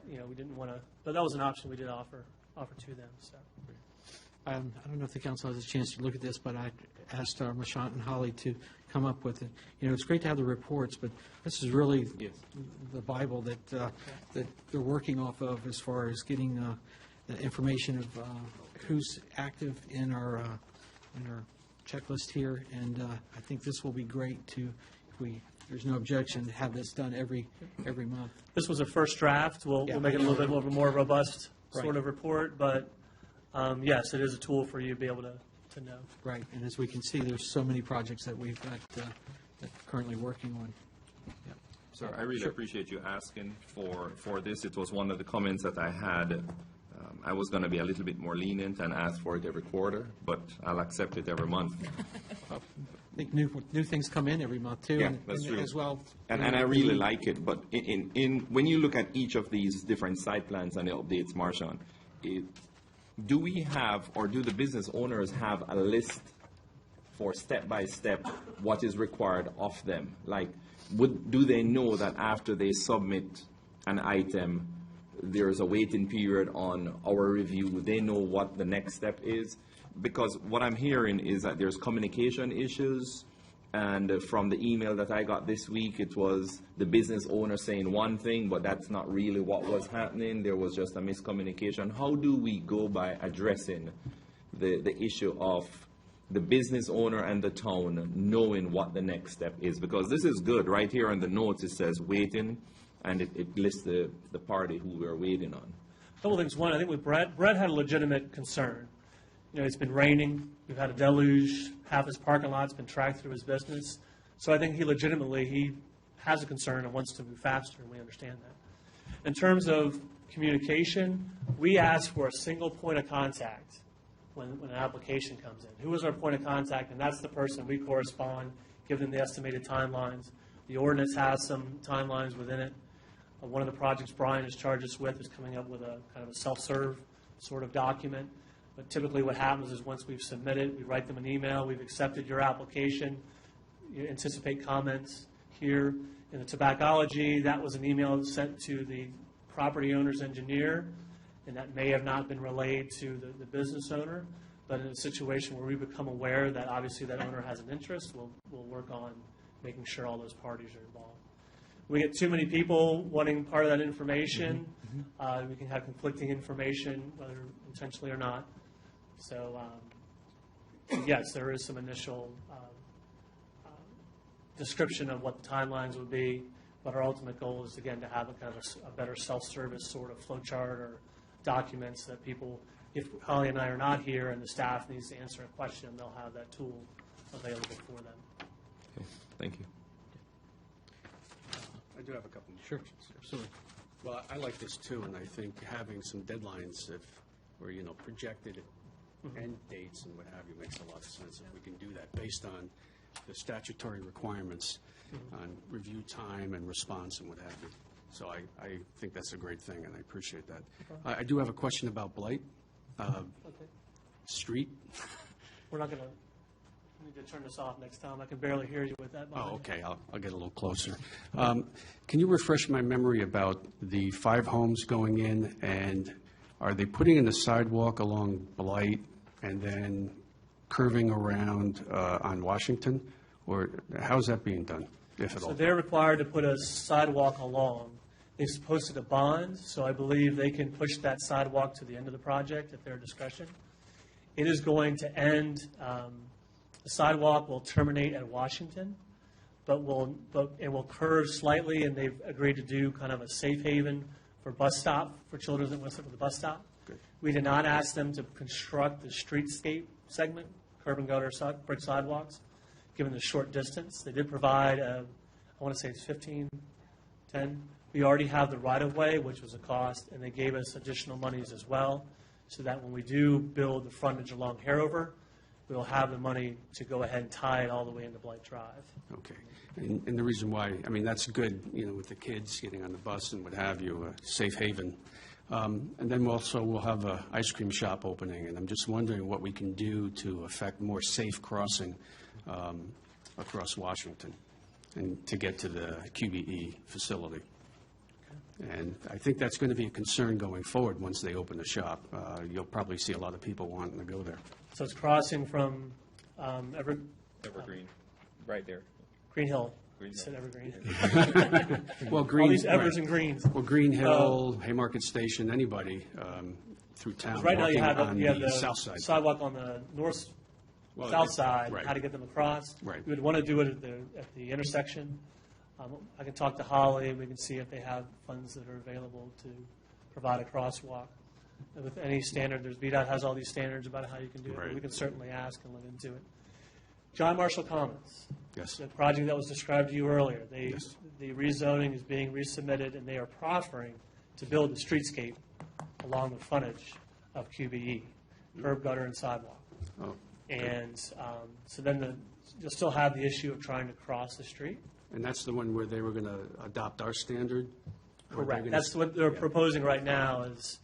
we didn't want to, but that was an option we did offer to them, so. I don't know if the council has a chance to look at this, but I asked Marchand and Holly to come up with it. It's great to have the reports, but this is really the Bible that they're working off of as far as getting the information of who's active in our checklist here. And I think this will be great to, if there's no objection, to have this done every month. This was a first draft. We'll make it a little bit more robust sort of report, but yes, it is a tool for you to be able to know. Right, and as we can see, there's so many projects that we've got that currently working on. Yep. So I really appreciate you asking for this. It was one of the comments that I had. I was going to be a little bit more lenient and ask for it every quarter, but I'll accept it every month. I think new things come in every month, too. Yeah, that's true. As well. And I really like it, but when you look at each of these different site plans and the updates, Marchand, do we have, or do the business owners have a list for step-by-step what is required of them? Like, do they know that after they submit an item, there's a waiting period on our review? They know what the next step is? Because what I'm hearing is that there's communication issues, and from the email that I got this week, it was the business owner saying one thing, but that's not really what was happening. There was just a miscommunication. How do we go by addressing the issue of the business owner and the town knowing what the next step is? Because this is good. Right here on the notes, it says waiting, and it lists the party who we're waiting on. A couple things. One, I think with Brett had a legitimate concern. It's been raining. We've had a deluge. Half his parking lot's been tracked through his business. So I think he has a concern and wants to move faster, and we understand that. In terms of communication, we ask for a single point of contact when an application comes in. Who is our point of contact? And that's the person we correspond, give them the estimated timelines. The ordinance has some timelines within it. One of the projects Brian has charged us with is coming up with a kind of a self-serve sort of document. But typically what happens is once we've submitted, we write them an email, we've accepted your application, you anticipate comments here. In the tobaccology, that was an email sent to the property owner's engineer, and that may have not been relayed to the business owner. But in a situation where we become aware that obviously that owner has an interest, we'll work on making sure all those parties are involved. We get too many people wanting part of that information. We can have conflicting information, whether intentionally or not. So, yes, there is some initial description of what the timelines would be, but our ultimate goal is, again, to have a kind of a better self-service sort of flow chart or documents that people, if Holly and I are not here and the staff needs to answer a question, they'll have that tool available for them. Okay, thank you. I do have a couple more. Sure, absolutely. Well, I like this too, and I think having some deadlines or projected end dates and what have you makes a lot of sense if we can do that based on the statutory requirements on review time and response and what have you. So I think that's a great thing, and I appreciate that. I do have a question about Blight Street. We're not going to, I need to turn this off next time. I can barely hear you with that. Oh, okay, I'll get a little closer. Can you refresh my memory about the 5 homes going in, and are they putting in the sidewalk along Blight and then curving around on Washington? Or how's that being done, if at all? So they're required to put a sidewalk along. They've posted a bond, so I believe they can push that sidewalk to the end of the project at their discretion. It is going to end, the sidewalk will terminate at Washington, but it will curve slightly, and they've agreed to do kind of a safe haven for bus stop, for children that want to sit with the bus stop. Good. We did not ask them to construct the streetscape segment, curb and gutter brick sidewalks, given the short distance. They did provide, I want to say it's 1510. We already have the right-of-way, which was a cost, and they gave us additional monies as well, so that when we do build the frontage along Harover, we'll have the money to go ahead and tie it all the way into Blight Drive. Okay. And the reason why, I mean, that's good, with the kids getting on the bus and what have you, a safe haven. And then we'll have an ice cream shop opening, and I'm just wondering what we can do to affect more safe crossing across Washington and to get to the QBE facility. And I think that's going to be a concern going forward once they open the shop. You'll probably see a lot of people wanting to go there. So it's crossing from Evergreen, right there. Green Hill. Green Said Evergreen. Well, All these Evers and Greens. Well, Green Hill, Haymarket Station, anybody through town Right now you walking have on the the south side. sidewalk on the south side, right. how to get them across. Right. We would want to do it at the intersection. I can talk to Holly, and we can see if they have funds that are available to provide a crosswalk. And with any standard, VDOT has all these standards about how you can do it. Right. We can certainly ask and look into it. John Marshall Commons. Yes. The project that was described to you earlier. Yes. The rezoning is being resubmitted, and they are proffering to build a streetscape along the frontage of QBE, curb, gutter, and sidewalk. Oh, And so then you'll still have the issue of trying to cross the street. and that's the one where they were going to adopt our standard? Or they're Correct. gonna That's what they're proposing right now is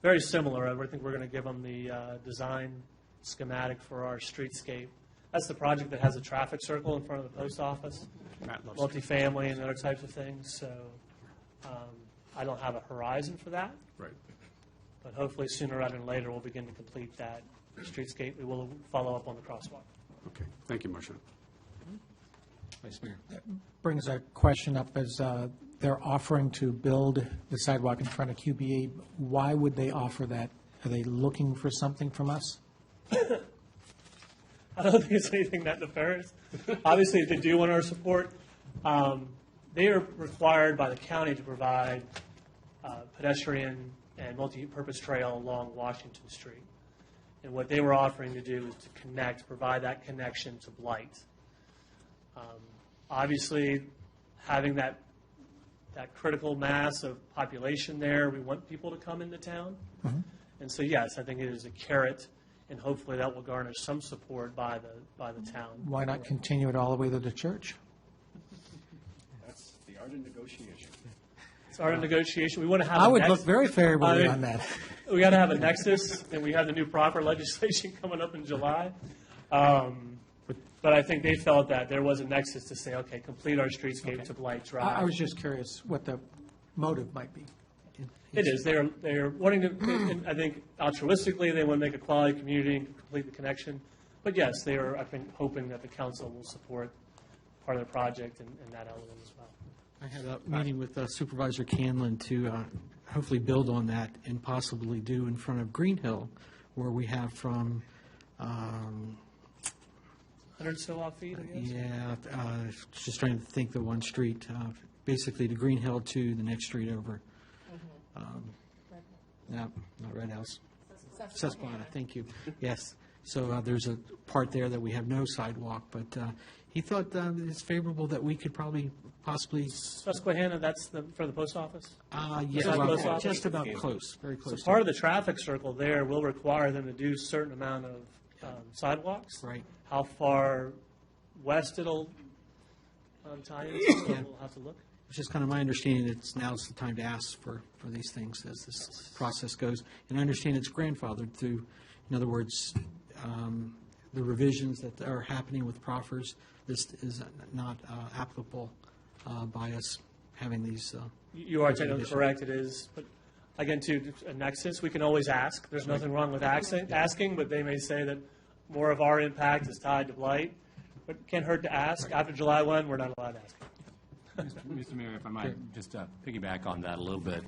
very similar. I think we're going to give them the design schematic for our streetscape. That's the project that has a traffic circle in front of the post office, Matt loves it. multifamily and other types of things. So I don't have a horizon for that, Right. but hopefully sooner rather than later we'll begin to complete that streetscape. We will follow up on the crosswalk. Okay. Thank you, Marcia. Vice Mayor. Brings a question up as they're offering to build the sidewalk in front of QBE. Why would they offer that? Are they looking for something from us? I don't think it's anything that nefarious. Obviously, if they do want our support, they are required by the county to provide pedestrian and multi-purpose trail along Washington Street. And what they were offering to do is to provide that connection to Blight. Obviously, having that critical mass of population there, we want people to come into town. Mm-hmm. And so, yes, I think it is a carrot, and hopefully that will garner some support by the town. Why not continue it all the way to the church? That's the art of negotiation. It's art of negotiation. We want to have. I would look very favorably on that. We got to have a nexus, and we have the new proper legislation coming up in July. But I think they felt that there was a nexus to say, okay, complete our streetscape to Blight Drive. I was just curious what the motive might be. It is. They're wanting to, and I think altruistically, they want to make a quality community and complete the connection. But yes, they are, I think, hoping that the council will support part of the project and that element as well. I had a meeting with Supervisor Canlin to hopefully build on that and possibly do in front of Green Hill, where we have from 100 so off feet, I guess? Yeah, just trying to think the one street, basically to Green Hill to the next street over. No, not Red House. Susquehanna, thank you. Yes. So there's a part there that we have no sidewalk, but he thought it's favorable that we could possibly. Susquehanna, that's for the post office? Yeah, just about close, very close. So part of the traffic circle there will require them to do a certain amount of sidewalks. Right. How far west it'll tie in, so we'll have to look. It's just kind of my understanding that now's the time to ask for these things as this process goes. And I understand it's grandfathered through, in other words, the revisions that are happening with proffers. This is not applicable by us having these. You are technically correct, it is. But again, to a nexus, we can always ask. There's nothing wrong with asking, but they may say that more of our impact is tied to blight. But it can't hurt to ask. After July 1, we're not allowed to ask. Mr. Mayor, if I might just piggyback on that a little bit.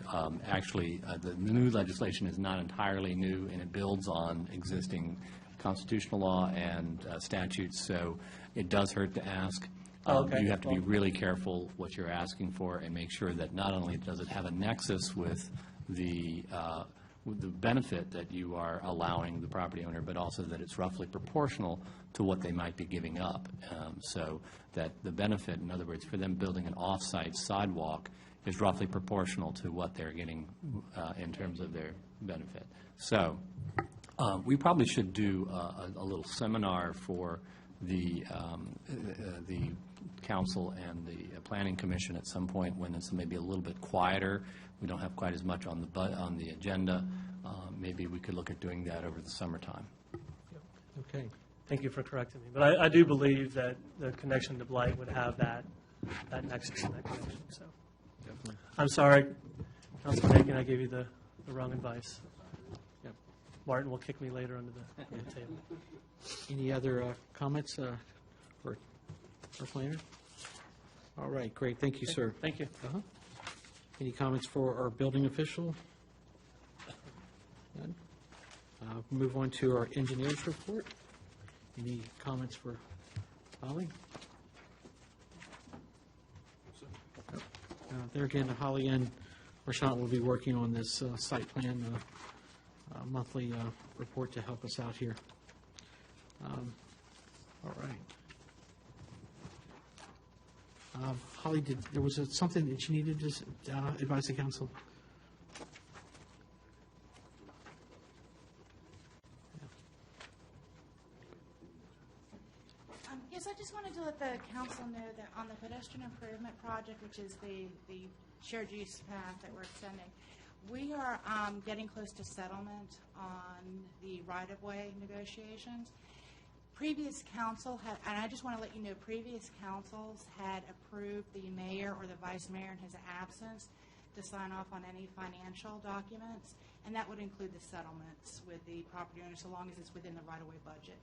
Actually, the new legislation is not entirely new, and it builds on existing constitutional law and statutes, so it does hurt to ask. Okay. You have to be really careful what you're asking for and make sure that not only does it have a nexus with the benefit that you are allowing the property owner, but also that it's roughly proportional to what they might be giving up. So that the benefit, in other words, for them building an off-site sidewalk is roughly proportional to what they're getting in terms of their benefit. So we probably should do a little seminar for the council and the planning commission at some point when it's maybe a little bit quieter. We don't have quite as much on the agenda. Maybe we could look at doing that over the summertime. Okay. Thank you for correcting me. But I do believe that the connection to blight would have that nexus and that connection. So Definitely. I'm sorry, Councilman Aiken, I gave you the wrong advice. Yep. Martin will kick me later under the table. Any other comments for our planner? All right, great. Thank you, sir. Thank you. Any comments for our building official? None. Move on to our engineer's report. Any comments for Holly? There again, Holly and Rashant will be working on this site plan monthly report to help us out here. All right. Holly, there was something that you needed to advise the council? Yes, I just wanted to let the council know that on the pedestrian improvement project, which is the shared use path that we're extending, we are getting close to settlement on the right-of-way negotiations. Previous council had, and I just want to let you know, previous councils had approved the mayor or the vice mayor in his absence to sign off on any financial documents, and that would include the settlements with the property owner, so long as it's within the right-of-way budget.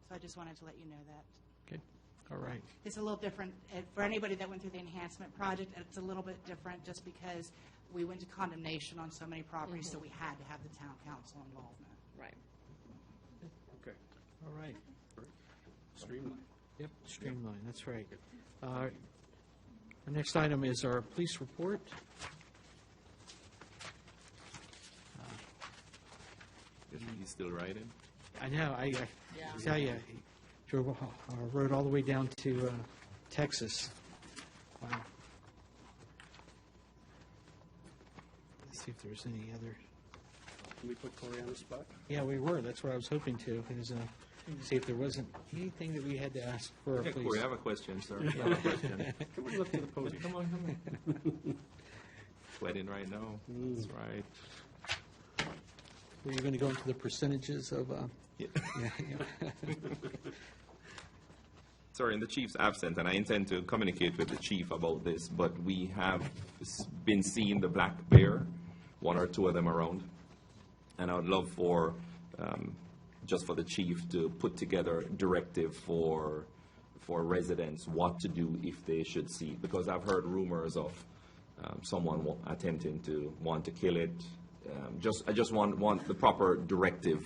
So I just wanted to let you know that. Okay. All right. It's a little different. For anybody that went through the enhancement project, it's a little bit different just because we went to condemnation on so many properties, so we had to have the town council involvement. Right. Okay. All right. Streamline. Yep, streamline, that's right. Our next item is our police report. He's still writing? I know, I tell you, drove, rode all the way down to Texas. Wow. Let's see if there's any other. Can we put Corey on the spot? Yeah, we were. That's what I was hoping to. Is see if there wasn't anything that we had to ask for. Yeah, Corey, I have a question, sir. I have a question. Can we look to the podium? Come on. Sweating right now. That's right. Were you going to go into the percentages of? Yeah. Sorry, in the chief's absence, and I intend to communicate with the chief about this, but we have been seeing the black bear, one or two of them around, and I would love for, just for the chief to put together a directive for residents what to do if they should see it, because I've heard rumors of someone attempting to want to kill it. I just want the proper directive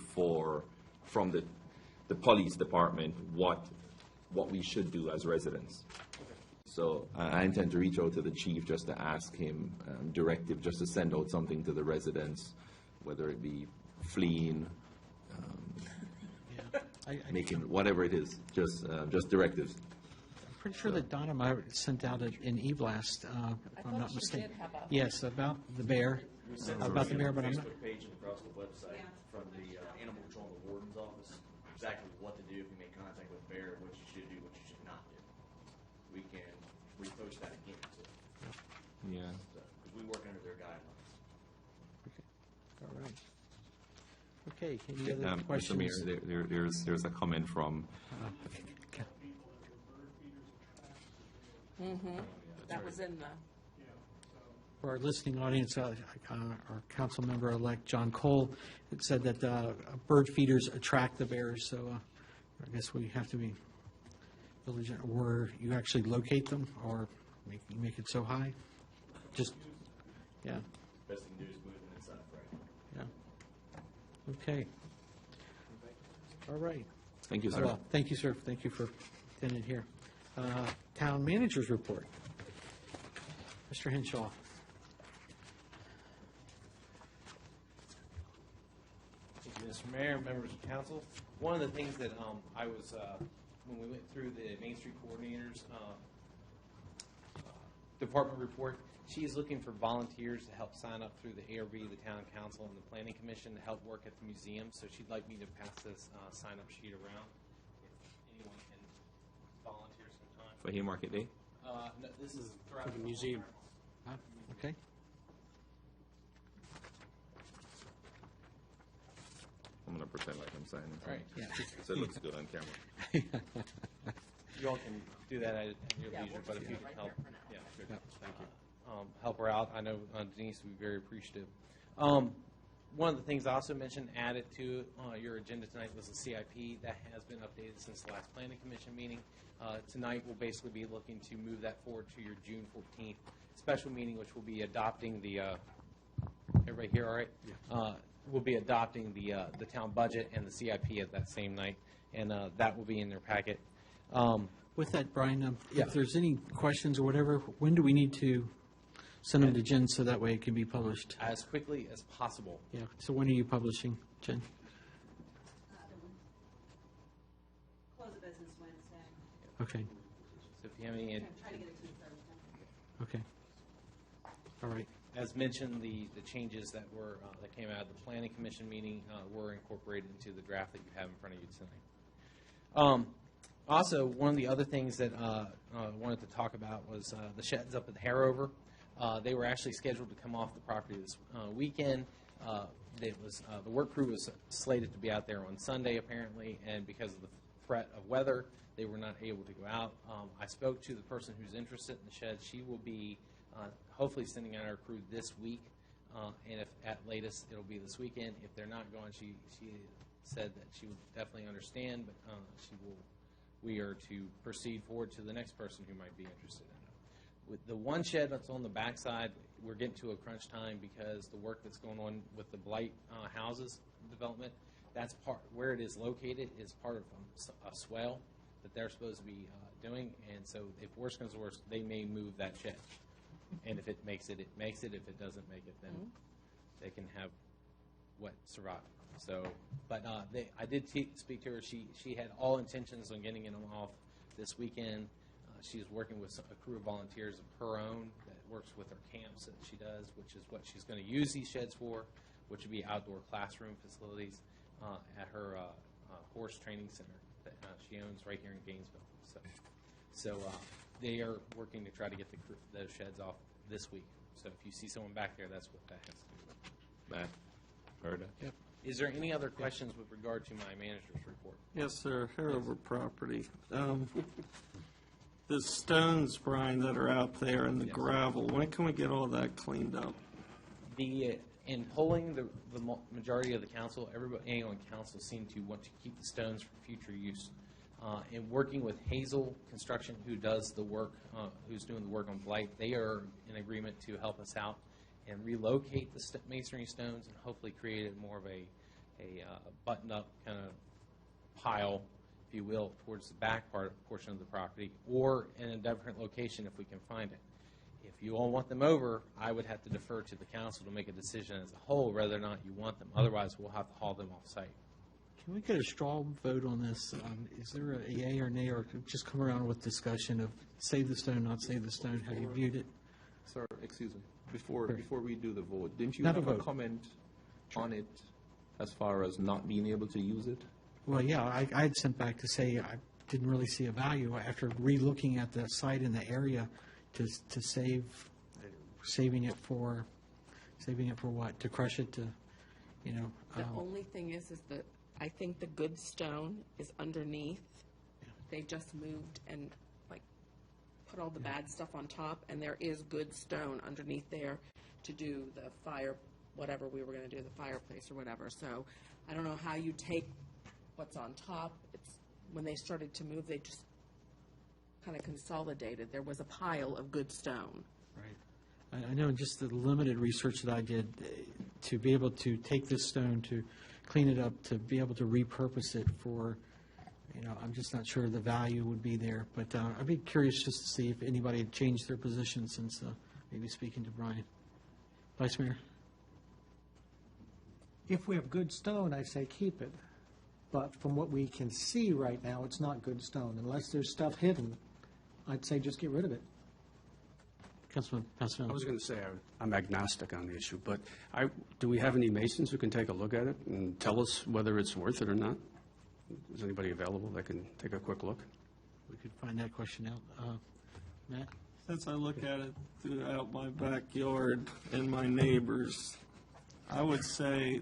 from the police department what we should do as residents. So I intend to reach out to the chief just to ask him directive, just to send out something to the residents, whether it be fleeing, making whatever it is, just directives. I'm pretty sure that Donna might sent out an e-blast, if I'm not mistaken. Yes, about the bear. About the bear, but I'm not. Facebook page and across the website from the Animal Control and the Warden's office, exactly what to do if you make contact with a bear, what you should do, what you should Yeah. Because we work under their guidelines. All right. Okay, any other Mr. questions? Mayor, there's a comment from, That was in the, For our listening audience, our council member-elect John Cole had said that bird feeders attract the bears, so I guess we have to be diligent where you actually locate them, or make it so high. Just, yeah, Best thing to do is move them inside, right? yeah. Okay. All right. Thank you, sir. Well, thank you, sir. Thank you for attending here. Town managers report. Mr. Henshaw. Thank you, Mr. Mayor, members of council. One of the things that I was, when we went through the Main Street Coordinators department report, she is looking for volunteers to help sign up through the ARB, the Town Council, and the Planning Commission to help work at the museum. So she'd like me to pass this sign-up sheet around. If anyone can volunteer some time. for Haymarket Day. No, this is throughout For the museum. Okay. I'm going to pretend like I'm signing. All right. Yeah. So it looks good on camera. You all can do that at your leisure, but if you can help, yeah, good. Thank you. Help her out. I know Denise would be very appreciative. One of the things I also mentioned added to your agenda tonight was the CIP. That has been updated since the last Planning Commission meeting. Tonight, we'll basically be looking to move that forward to your June 14th special meeting, which will be adopting the, everybody here all right? Yeah. We'll be adopting the town budget and the CIP at that same night, and that will be in their packet. With that, Brian, Yeah. if there's any questions or whatever, when do we need to send them to Jen so that way it can be published? As quickly as possible. Yeah, so when are you publishing, Jen? Close of business Wednesday. Okay, So if you have any, Try to get it to you Thursday. okay. All right. as mentioned, the changes that were, that came out of the Planning Commission meeting were incorporated into the draft that you have in front of you tonight. Also, one of the other things that I wanted to talk about was the sheds up at Harover. They were actually scheduled to come off the property this weekend. It was the work crew was slated to be out there on Sunday apparently, and because of the threat of weather, they were not able to go out. I spoke to the person who's interested in the shed. She will be hopefully sending out our crew this week, and if at latest it'll be this weekend. If they're not going, she said that she would definitely understand, but we are to proceed forward to the next person who might be interested in it. With the one shed that's on the backside, we're getting to a crunch time because the work that's going on with the Blight houses development, that's part where it is located is part of a swale that they're supposed to be doing, and so if worse comes to worse, they may move that shed. And if it makes it, it makes it. If it doesn't make it, then they can have what survive. So, but I did speak to her. She had all intentions on getting them off this weekend. She's working with a crew of volunteers of her own that works with her camps that she does, which is what she's going to use these sheds for, which would be outdoor classroom facilities at her horse training center that she owns right here in Gainesville. So they are working to try to get those sheds off this week. So if you see someone back there, that's what that has to do with. Matt, heard it. Yep. Is there any other questions with regard to my manager's report? Yes, sir, Harover property. The stones, Brian, that are out there and the gravel, when can we get all that cleaned up? In polling the majority of the council, everybody on council seemed to want to keep the stones for future use. In working with Hazel Construction, who does the work, who's doing the work on Blight, they are in agreement to help us out and relocate the masonry stones and hopefully create more of a buttoned-up kind of pile, if you will, towards the back portion of the property, or in a different location if we can find it. If you all want them over, I would have to defer to the council to make a decision as a whole whether or not you want them. Otherwise, we'll have to haul them off-site. Can we get a straw vote on this? Is there a yay or nay, or just come around with discussion of save the stone, not save the stone? Have you viewed it? Sir, excuse me. Before we do the vote, didn't you Not have a a vote. comment on it as far as not being able to use it? Well, yeah, I had sent back to say I didn't really see a value after re-looking at the site and the area to save saving it for what? To crush it, to, you know? The only thing is that I think the good stone is underneath. They just moved and like put all the bad stuff on top, and there is good stone underneath there to do the fire, whatever we were going to do, the fireplace or whatever. So I don't know how you take what's on top. It's when they started to move, they just kind of consolidated. There was a pile of good stone. Right. I know just the limited research that I did, to be able to take this stone, to clean it up, to be able to repurpose it for, you know, I'm just not sure the value would be there. But I'd be curious just to see if anybody had changed their position since maybe speaking to Brian. Vice Mayor? If we have good stone, I say keep it. But from what we can see right now, it's not good stone. Unless there's stuff hidden, I'd say just get rid of it. Councilman Passanelli. I was going to say, I'm agnostic on the issue, but do we have any masons who can take a look at it and tell us whether it's worth it or not? Is anybody available that can take a quick look? We could find that question out. Matt? Since I look at it throughout my backyard and my neighbors, I would say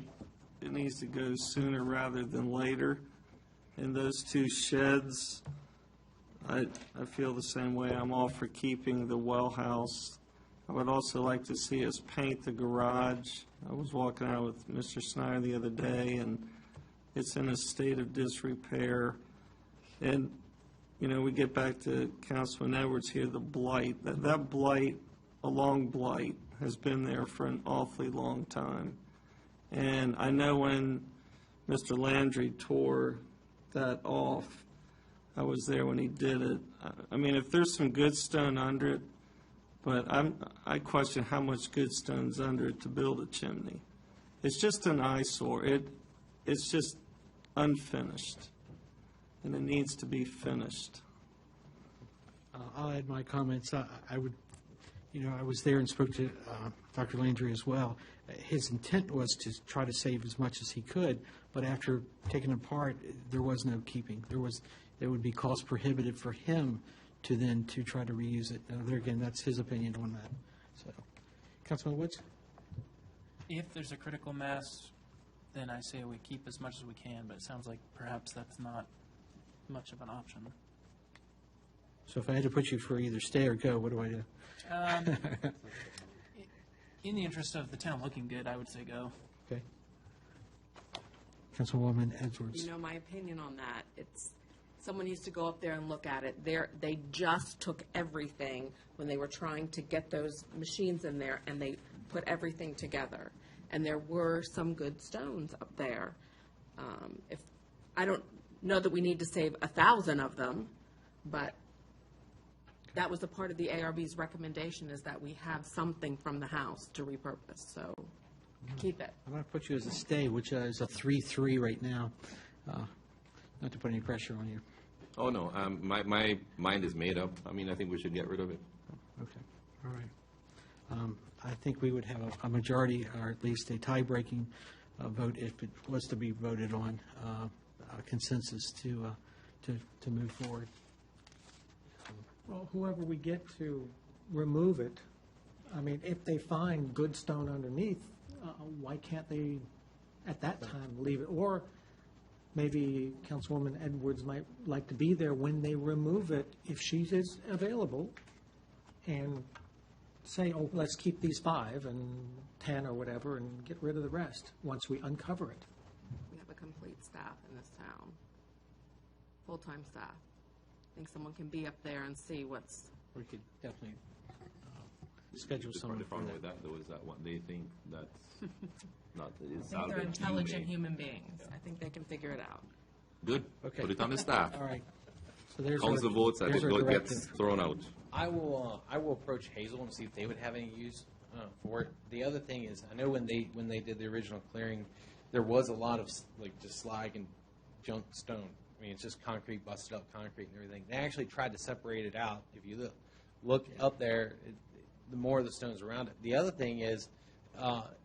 it needs to go sooner rather than later. And those two sheds, I feel the same way. I'm all for keeping the well house. I would also like to see us paint the garage. I was walking out with Mr. Snyder the other day, and it's in a state of disrepair. And, you know, we get back to Councilman Edwards here, the blight. That blight, a long blight, has been there for an awfully long time. And I know when Mr. Landry tore that off, I was there when he did it. I mean, if there's some good stone under it, but I question how much good stone's under it to build a chimney. It's just an eyesore. It's just unfinished, and it needs to be finished. I'll add my comments. I would, you know, I was there and spoke to Dr. Landry as well. His intent was to try to save as much as he could, but after taking it apart, there was no keeping. It would be cost prohibitive for him to try to reuse it. There again, that's his opinion on that. So, Councilman Woods? If there's a critical mass, then I say we keep as much as we can, but it sounds like perhaps that's not much of an option. So if I had to put you for either stay or go, what do I do? In the interest of the town looking good, I would say go. Okay. Councilwoman Edwards. You know, my opinion on that, it's, someone needs to go up there and look at it. They just took everything when they were trying to get those machines in there, and they put everything together. And there were some good stones up there. If I don't know that we need to save 1,000 of them, but that was a part of the ARB's recommendation, is that we have something from the house to repurpose. So keep it. I'm going to put you as a stay, which is a 3-3 right now. Not to put any pressure on you. Oh, no, my mind is made up. I mean, I think we should get rid of it. Okay, all right. I think we would have a majority, or at least a tie-breaking vote if it was to be voted on, a consensus to move forward. Well, whoever we get to remove it, I mean, if they find good stone underneath, why can't they, at that time, leave it? Or maybe Councilwoman Edwards might like to be there when they remove it, if she is available, and say, oh, let's keep these 5 and 10 or whatever, and get rid of the rest once we uncover it. We have a complete staff in this town, full-time staff. I think someone can be up there and see what's. We could definitely schedule someone. The problem with that, though, is that what they think that's not. It's I think they're intelligent human beings. I think they can figure it out. Good. Okay. Put it on the staff. All right. So there's council votes and it gets thrown out. I will approach Hazel and see if they would have any use for it. The other thing is, I know when they did the original clearing, there was a lot of like just slag and junk stone. I mean, it's just concrete, busted up concrete and everything. They actually tried to separate it out. If you look up there, the more of the stones around it. The other thing is,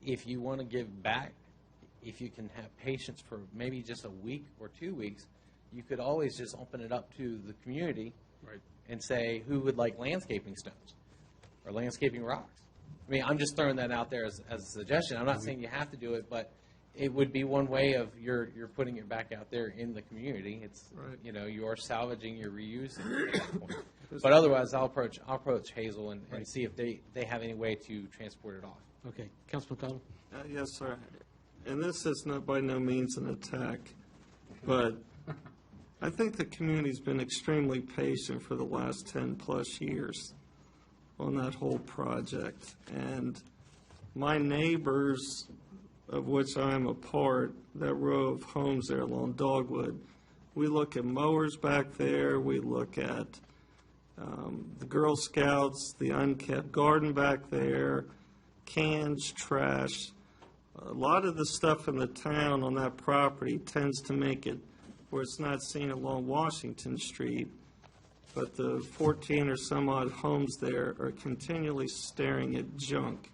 if you want to give back, if you can have patience for maybe just a week or 2 weeks, you could always just open it up to the community, right, and say who would like landscaping stones or landscaping rocks. I mean, I'm just throwing that out there as a suggestion. I'm not saying you have to do it, but it would be one way of you're putting it back out there in the community. It's, you know, you are salvaging, you're reusing at that point. But otherwise, I'll approach Hazel and see if they have any way to transport it off. Okay. Councilman Cottle? Yes, sir. And this is not by no means an attack, but I think the community's been extremely patient for the last 10-plus years on that whole project. And my neighbors, of which I'm a part, that row of homes there along Dogwood, we look at mowers back there, we look at the Girl Scouts, the unkept garden back there, cans, trash. A lot of the stuff in the town on that property tends to make it where it's not seen along Washington Street, but the 14 or some odd homes there are continually staring at junk.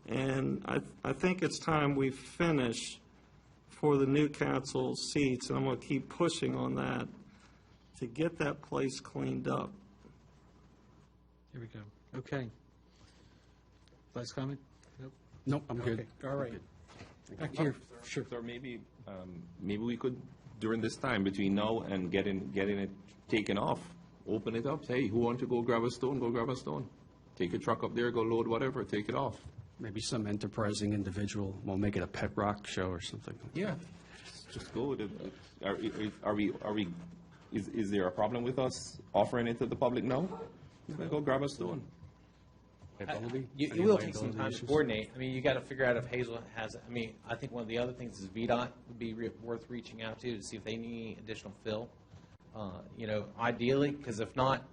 And I think it's time we finish for the new council seats, and I'm going to keep pushing on that, to get that place cleaned up. Here we go. Okay. Last comment? Nope. Nope, I'm good. Okay. All right. Back to your, sure. Sir, maybe we could, during this time between now and getting it taken off, open it up. Say, hey, who wants to go grab a stone? Go grab a stone. Take your truck up there, go load whatever, take it off. Maybe some enterprising individual will make it a pet rock show or something. Yeah, just go. Is there a problem with us offering it to the public now? Go grab a stone. It will take some time to coordinate. I mean, you got to figure out if Hazel has, I mean, I think one of the other things is VDOT would be worth reaching out to see if they need any additional fill. You know, ideally, because if not,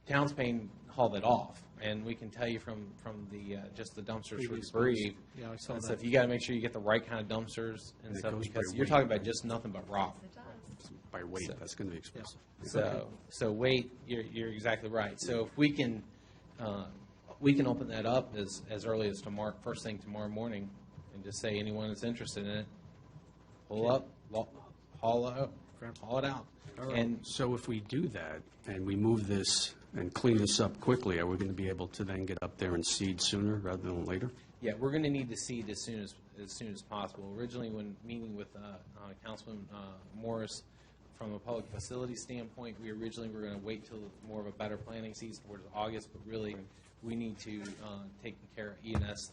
town's paying haul that off. And we can tell you from the just the dumpsters for debris. Yeah, I saw and that. stuff. You got to make sure you get the right kind of dumpsters and stuff because you're talking about just nothing but rock. By weight, that's going to be expensive. So weight, you're exactly right. So if we can open that up as early as tomorrow, first thing tomorrow morning, and just say anyone that's interested in it, pull up, haul it out. And so if we do that and we move this and clean this up quickly, are we going to be able to then get up there and seed sooner rather than later? Yeah, we're going to need to seed as soon as possible. Originally, when meeting with Councilman Morris, from a public facility standpoint, we originally were going to wait till more of a better planning season towards August, but really we need to take care of E&S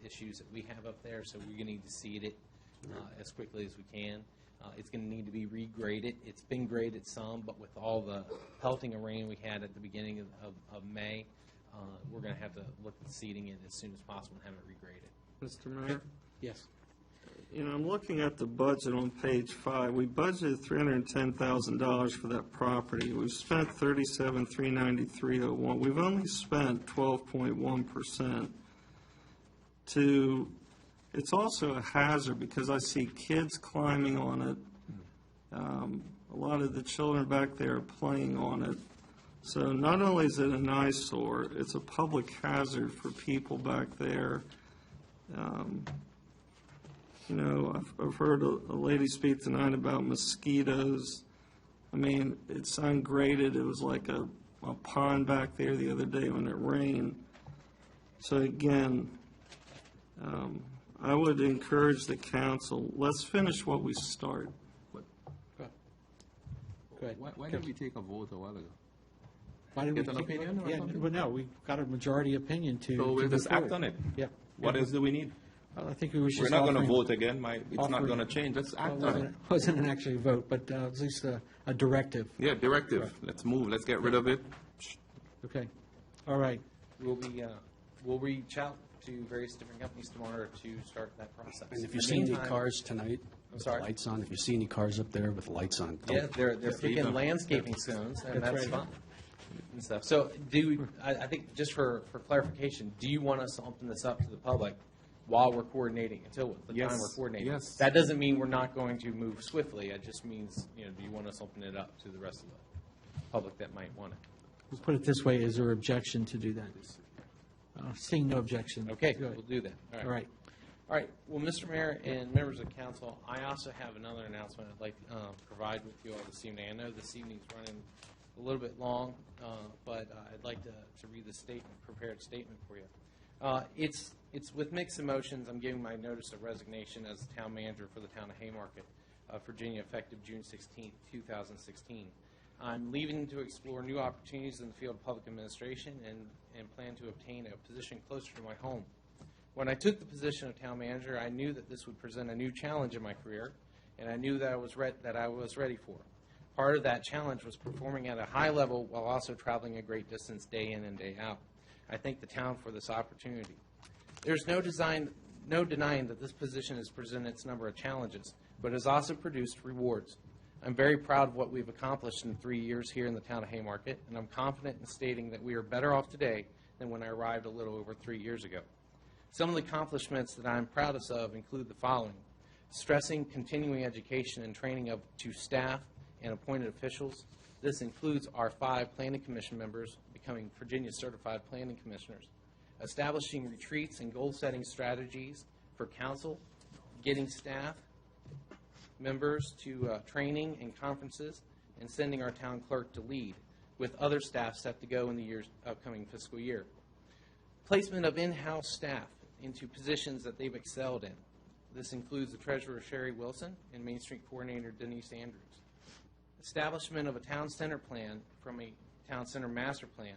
issues that we have up there, so we're going to need to seed it as quickly as we can. It's going to need to be regraded. It's been graded some, but with all the pelting of rain we had at the beginning of May, we're going to have to look at seeding it as soon as possible and have it regraded. Mr. Mayor? Yes. You know, I'm looking at the budget on page 5. We budgeted $310,000 for that property. We've spent $37,393.01. We've only spent 12.1%. It's also a hazard because I see kids climbing on it. A lot of the children back there are playing on it. So not only is it an eyesore, it's a public hazard for people back there. You know, I've heard a lady speak tonight about mosquitoes. I mean, it's ungraded. It was like a pond back there the other day when it rained. So again, I would encourage the council, let's finish what we start. Go ahead. Why didn't we take a vote a while ago? Why didn't Get we an opinion or something? Well, no, we got a majority opinion to. So we'll to just move act on forward. it. Yeah. What else do we need? Well, I think we should. We're not going to vote again. It's not going to change. Let's act on it. Wasn't an actual vote, but at least a directive. Yeah, directive. Right. Let's move. Let's get rid of it. Okay. All right. We'll reach out to various different companies tomorrow to start that process. And if you see any cars tonight with the lights on, if you see any cars up there with lights on, yeah, they're picking landscaping stones, and that's fine. And stuff. So I think just for clarification, do you want us to open this up to the public while we're coordinating, until the time we're coordinating? Yes. That doesn't mean we're not going to move swiftly. It just means, do you want us to open it up to the rest of the public that might want it? We'll put it this way, is there objection to do that? Seeing no objection. Okay, we'll do that. All right. All right. Well, Mr. Mayor and members of council, I also have another announcement I'd like to provide with you all this evening. I know this evening's running a little bit long, but I'd like to read the prepared statement for you. It's with mixed emotions. I'm giving my notice of resignation as town manager for the town of Haymarket, Virginia, effective June 16, 2016. I'm leaving to explore new opportunities in the field of public administration and plan to obtain a position closer to my home. When I took the position of town manager, I knew that this would present a new challenge in my career, and I knew that I was ready for. Part of that challenge was performing at a high level while also traveling a great distance day in and day out. I thank the town for this opportunity. There's no denying that this position has presented its number of challenges, but has also produced rewards. I'm very proud of what we've accomplished in 3 years here in the town of Haymarket, and I'm confident in stating that we are better off today than when I arrived a little over 3 years ago. Some of the accomplishments that I'm proudest of include the following: stressing continuing education and training to staff and appointed officials. This includes our 5 planning commission members becoming Virginia certified planning commissioners, establishing retreats and goal-setting strategies for council, getting staff members to training and conferences, and sending our town clerk to lead, with other staff set to go in the upcoming fiscal year. Placement of in-house staff into positions that they've excelled in. This includes the treasurer, Sherry Wilson, and Main Street coordinator, Denise Andrews. Establishment of a town center plan from a town center master plan,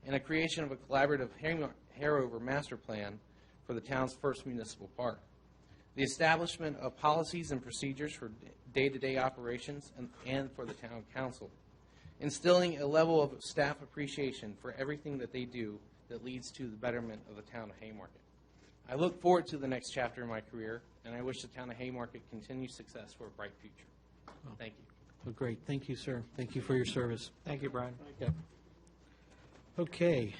and a creation of a collaborative Harover master plan for the town's first municipal park. The establishment of policies and procedures for day-to-day operations and for the town council. Instilling a level of staff appreciation for everything that they do that leads to the betterment of the town of Haymarket. I look forward to the next chapter in my career, and I wish the town of Haymarket continued success for a bright future. Thank you. Well, great. Thank you, sir. Thank you for your service. Thank you, Brian. Okay.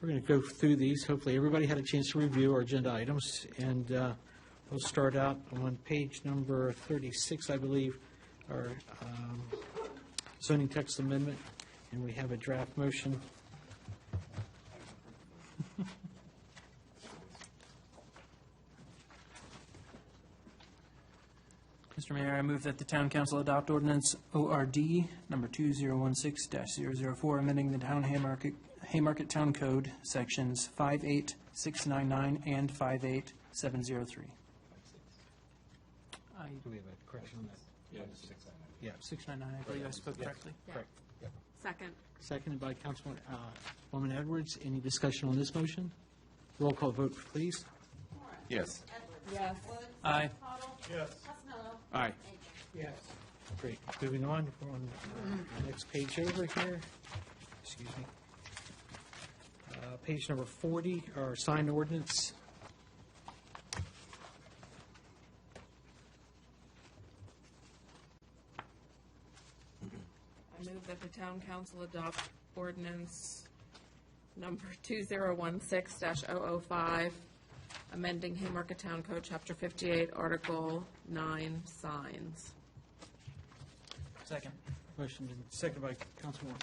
We're going to go through these. Hopefully, everybody had a chance to review our agenda items. And we'll start out on page number 36, I believe, our zoning text amendment. And we have a draft motion. Mr. Mayor, I move that the Town Council adopt ordinance ORD number 2016-004, amending the Town Haymarket Town Code, sections 58699 and 58703. Do we have a correction on that? Yeah, 699, I believe I spoke correctly. Correct. Yep. Second. Seconded by Councilwoman Edwards. Any discussion on this motion? Roll call vote, please. Yes. Yes. Aye. Yes. Aye. Yes. Great. Moving on, we're on the next page over here. Excuse me. Page number 40, our sign ordinance. I move that the town council adopt ordinance number 2016-005, amending Haymarket Town Code, Chapter 58, Article 9, signs. Second. Motion been seconded by Councilman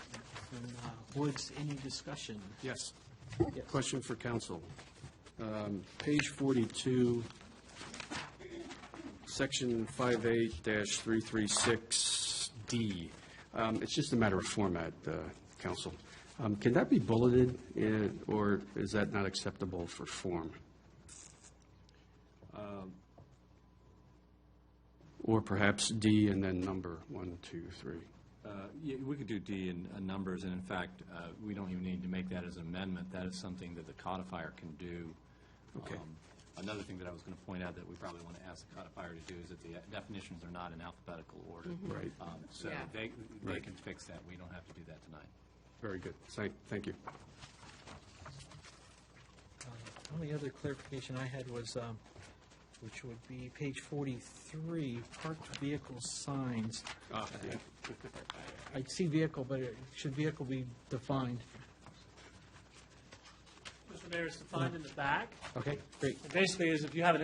Woods. Any discussion? Yes. Question for council. Page 42, section 58-336D. It's just a matter of format, council. Can that be bulleted, or is that not acceptable for form? Or perhaps D and then number 1, 2, 3. Yeah, we could do D in numbers, and in fact, we don't even need to make that as an amendment. That is something that the codifier can do. Okay. Another thing that I was going to point out that we probably want to ask the codifier to do is that the definitions are not in alphabetical order. Right. So Yeah. they Right. can fix that. We don't have to do that tonight. Very good. Thank you. The only other clarification I had was, which would be page 43, parked vehicle signs. Yeah. I see vehicle, but should vehicle be defined? Mr. Mayor, it's defined in the back. Okay, great. It basically is if you have an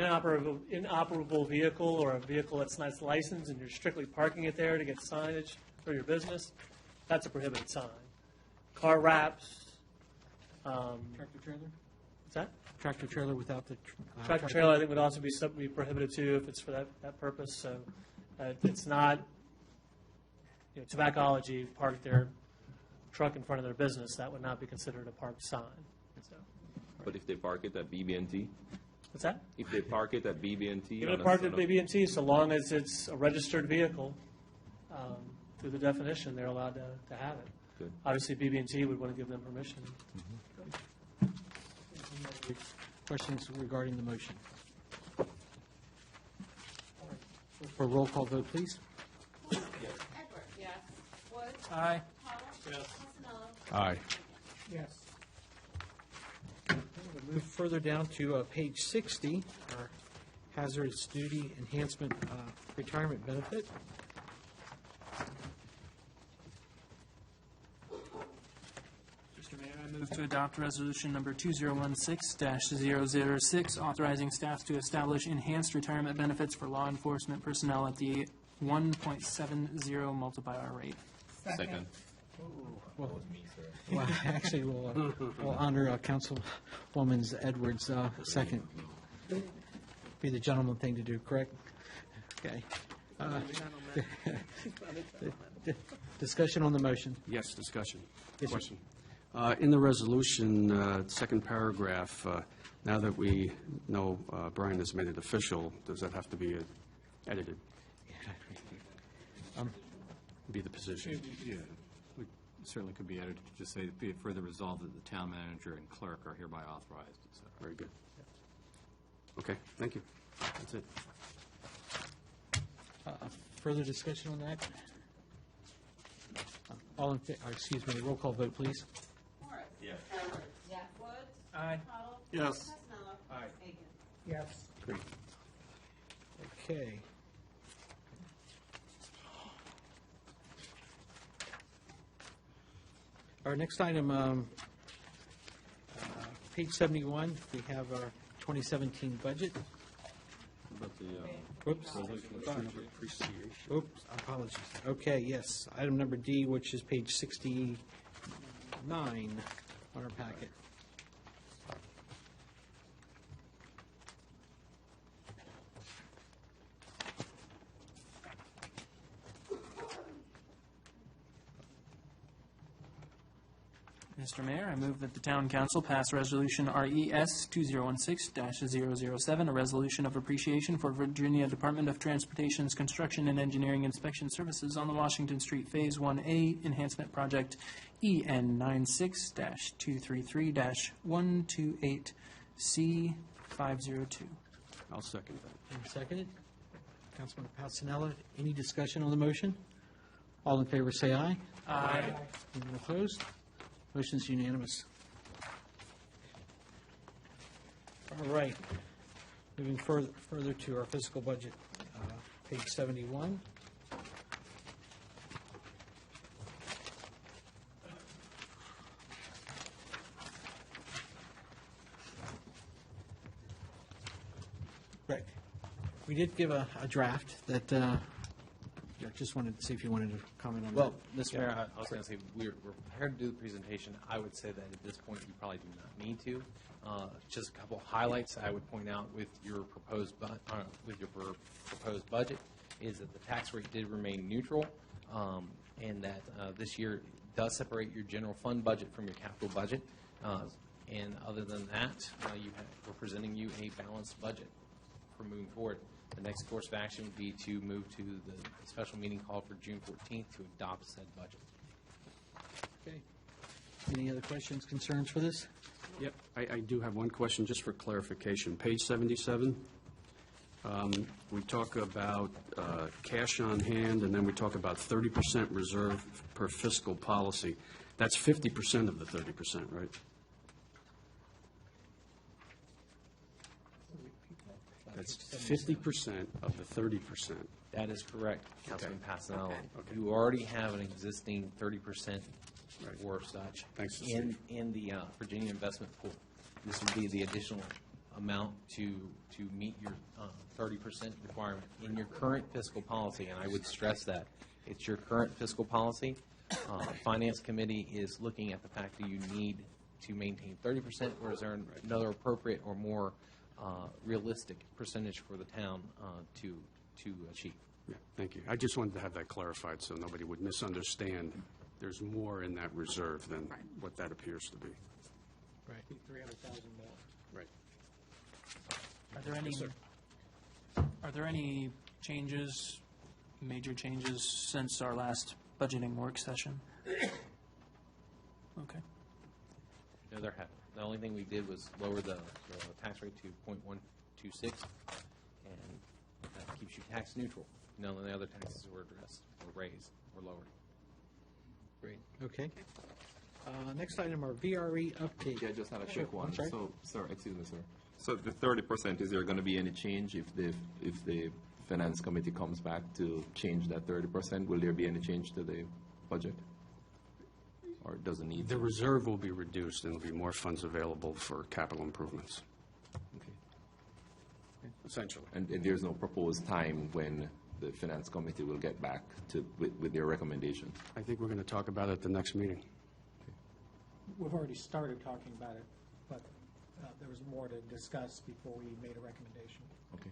inoperable vehicle or a vehicle that's not licensed and you're strictly parking it there to get signage for your business, that's a prohibited sign. Car wraps. Tractor trailer? What's that? Tractor trailer without the... Tractor trailer, I think, would also be prohibited too if it's for that purpose. So it's not, tobaccology parked there truck in front of their business, that would not be considered a parked sign. So, But if they park it at BB&T? what's that? If they park it at BB&T? Even if parked at BB&T, so long as it's a registered vehicle, through the definition, they're allowed to have it. Good. Obviously, BB&T would want to give them permission. Questions regarding the motion? For a roll call vote, please. Edwards. Yes. Wood. Aye. Cottle. Yes. Passanello. Aye. Yes. We'll move further down to page 60, our hazardous duty enhancement retirement benefit. Mr. Mayor, I move to adopt resolution number 2016-006, authorizing staff to establish enhanced retirement benefits for law enforcement personnel at the 1.70 multiplier rate. Second. Well, actually, we'll honor Councilwoman Edwards' second. Be the gentleman thing to do, correct? Okay. Discussion on the motion. Yes, discussion. Yes, sir. Question. In the resolution, second paragraph, now that we know Brian has made it official, does that have to be edited? Be the position. Yeah, we certainly could be edited to just say, be it further resolved that the town manager and clerk are hereby authorized, et cetera. Very good. Okay, thank you. That's it. Further discussion on that? All in, excuse me, roll call vote, please. Morris. Yes. Edwards. Yes. Wood. Aye. Cottle. Yes. Passanello. Aye. Aiken. Yes. Great. Okay. Our next item, page 71, we have our 2017 budget. But the Whoops. Oops, apologies. Okay, yes. Item number D, which is page 69 on our packet. Mr. Mayor, I move that the town council pass resolution RES 2016-007, a resolution of appreciation for Virginia Department of Transportation's construction and engineering inspection services on the Washington Street Phase 1A Enhancement Project EN 96-233-128C502. I'll second that. And seconded. Councilman Passanello, any discussion on the motion? All in favor, say aye. Aye. Anyone opposed? Motion's unanimous. All right. Moving further to our fiscal budget, page 71. Right. We did give a draft that, I just wanted to see if you wanted to comment on that. Well, Mr. Mayor, I was going to say, we're prepared to do the presentation. I would say that at this point, you probably do not need to. Just a couple highlights I would point out with your proposed budget is that the tax rate did remain neutral, and that this year does separate your general fund budget from your capital budget. And other than that, we're presenting you a balanced budget for moving forward. The next course of action would be to move to the special meeting called for June 14th to adopt said budget. Okay. Any other questions, concerns for this? Yep, I do have one question, just for clarification. Page 77, we talk about cash on hand, and then we talk about 30% reserve per fiscal policy. That's 50% of the 30%, right? That's 50% of the 30%. That is correct, Councilman Passanello. Okay. You already have an existing 30% or such Thanks, in the Virginia investment pool. This would be the additional amount to meet your 30% requirement in your current fiscal policy, and I would stress that. It's your current fiscal policy. Finance Committee is looking at the fact that you need to maintain 30%, or is there another appropriate or more realistic percentage for the town to achieve? Yeah, thank you. I just wanted to have that clarified so nobody would misunderstand there's more in that reserve than what that appears to be. Right. 300,000 more. Right. Are there any changes, major changes since our last budgeting work session? Okay. No, there haven't. The only thing we did was lower the tax rate to 0.126, and that keeps you tax neutral. None of the other taxes were addressed, or raised, or lowered. Great, okay. Next item, our VRE update. Yeah, I just had a Sure, quick one. I'm sorry. So, sir, excuse me, sir. So the 30%, is there going to be any change if the finance committee comes back to change that 30%? Will there be any change to the budget? Or does it need The to? reserve will be reduced, and there'll be more funds available for capital improvements, Okay. essentially. And there's no proposed time when the finance committee will get back with their recommendation? I think we're going to talk about it at the next meeting. We've already started talking about it, but there was more to discuss before we made a recommendation. Okay.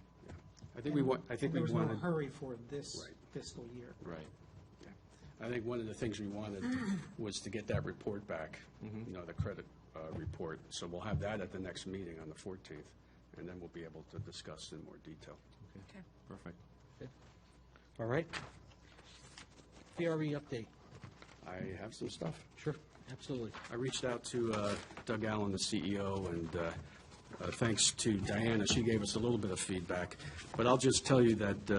I think we want. I think There we was no wanted. hurry for this Right. fiscal year. Right. I think one of the things we wanted was to get that report back, you know, the credit report. So we'll have that at the next meeting on the 14th, and then we'll be able to discuss in more detail. Okay. Perfect. All right. VRE update. I have some stuff. Sure, absolutely. I reached out to Doug Allen, the CEO, and thanks to Diana, she gave us a little bit of feedback. But I'll just tell you that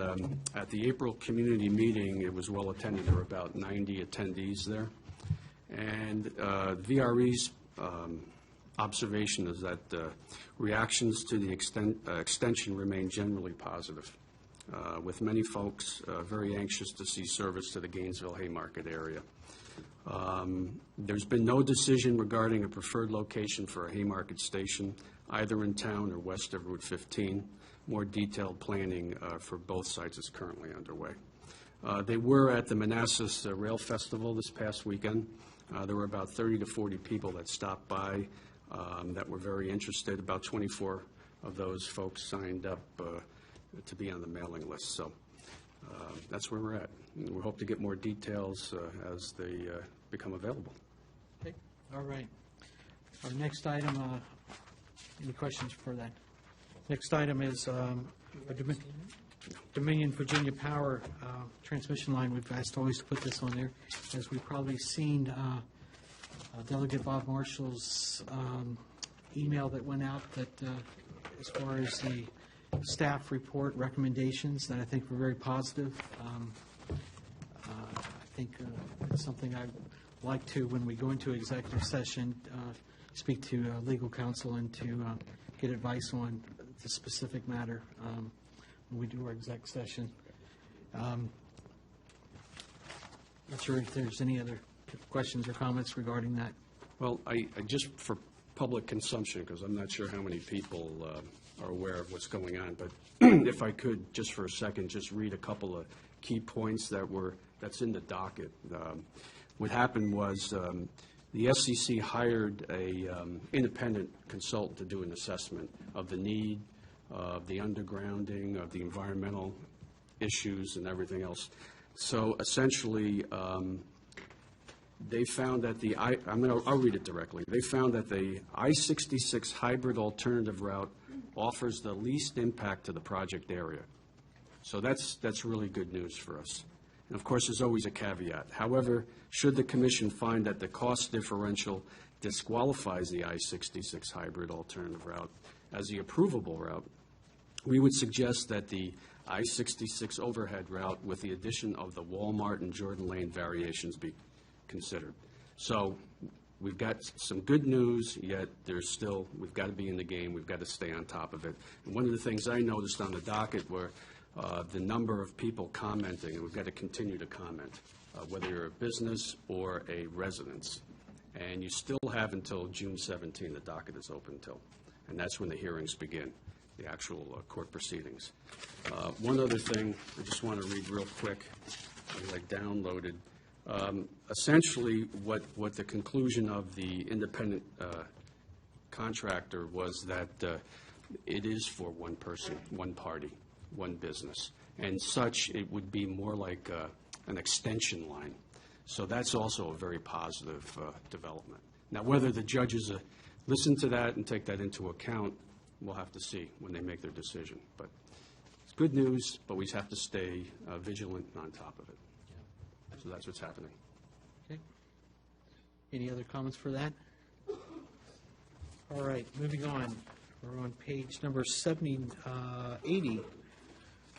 at the April community meeting, it was well attended. There were about 90 attendees there. And VRE's observation is that reactions to the extension remain generally positive, with many folks very anxious to see service to the Gainesville Haymarket area. There's been no decision regarding a preferred location for a Haymarket station, either in town or west of Route 15. More detailed planning for both sites is currently underway. They were at the Manassas Rail Festival this past weekend. There were about 30 to 40 people that stopped by that were very interested. About 24 of those folks signed up to be on the mailing list. So that's where we're at. And we hope to get more details as they become available. Okay, all right. Our next item, any questions for that? Next item is a Dominion Virginia Power transmission line. We've asked always to put this on there. As we've probably seen, Delegate Bob Marshall's email that went out that as far as the staff report recommendations, that I think were very positive. I think it's something I'd like to, when we go into executive session, speak to legal counsel and to get advice on the specific matter when we do our exec session. Not sure if there's any other questions or comments regarding that. Well, I just for public consumption, because I'm not sure how many people are aware of what's going on, but if I could, just for a second, just read a couple of key points that's in the docket. What happened was the SCC hired a independent consultant to do an assessment of the need, of the undergrounding, of the environmental issues and everything else. So essentially, they found that I'll read it directly. They found that the I-66 hybrid alternative route offers the least impact to the project area. So that's really good news for us. And of course, there's always a caveat. However, should the commission find that the cost differential disqualifies the I-66 hybrid alternative route as the approvable route, we would suggest that the I-66 overhead route with the addition of the Walmart and Jordan Lane variations be considered. So we've got some good news, yet we've got to be in the game. We've got to stay on top of it. And one of the things I noticed on the docket were the number of people commenting, and we've got to continue to comment, whether you're a business or a residence. And you still have until June 17, the docket is open till, and that's when the hearings begin, the actual court proceedings. One other thing I just want to read real quick, I downloaded. Essentially, what the conclusion of the independent contractor was that it is for one person, one party, one business. And such, it would be more like an extension line. So that's also a very positive development. Now, whether the judges listen to that and take that into account, we'll have to see when they make their decision. But it's good news, but we have to stay vigilant and on top of it. So that's what's happening. Okay. Any other comments for that? All right, moving on. We're on page number 80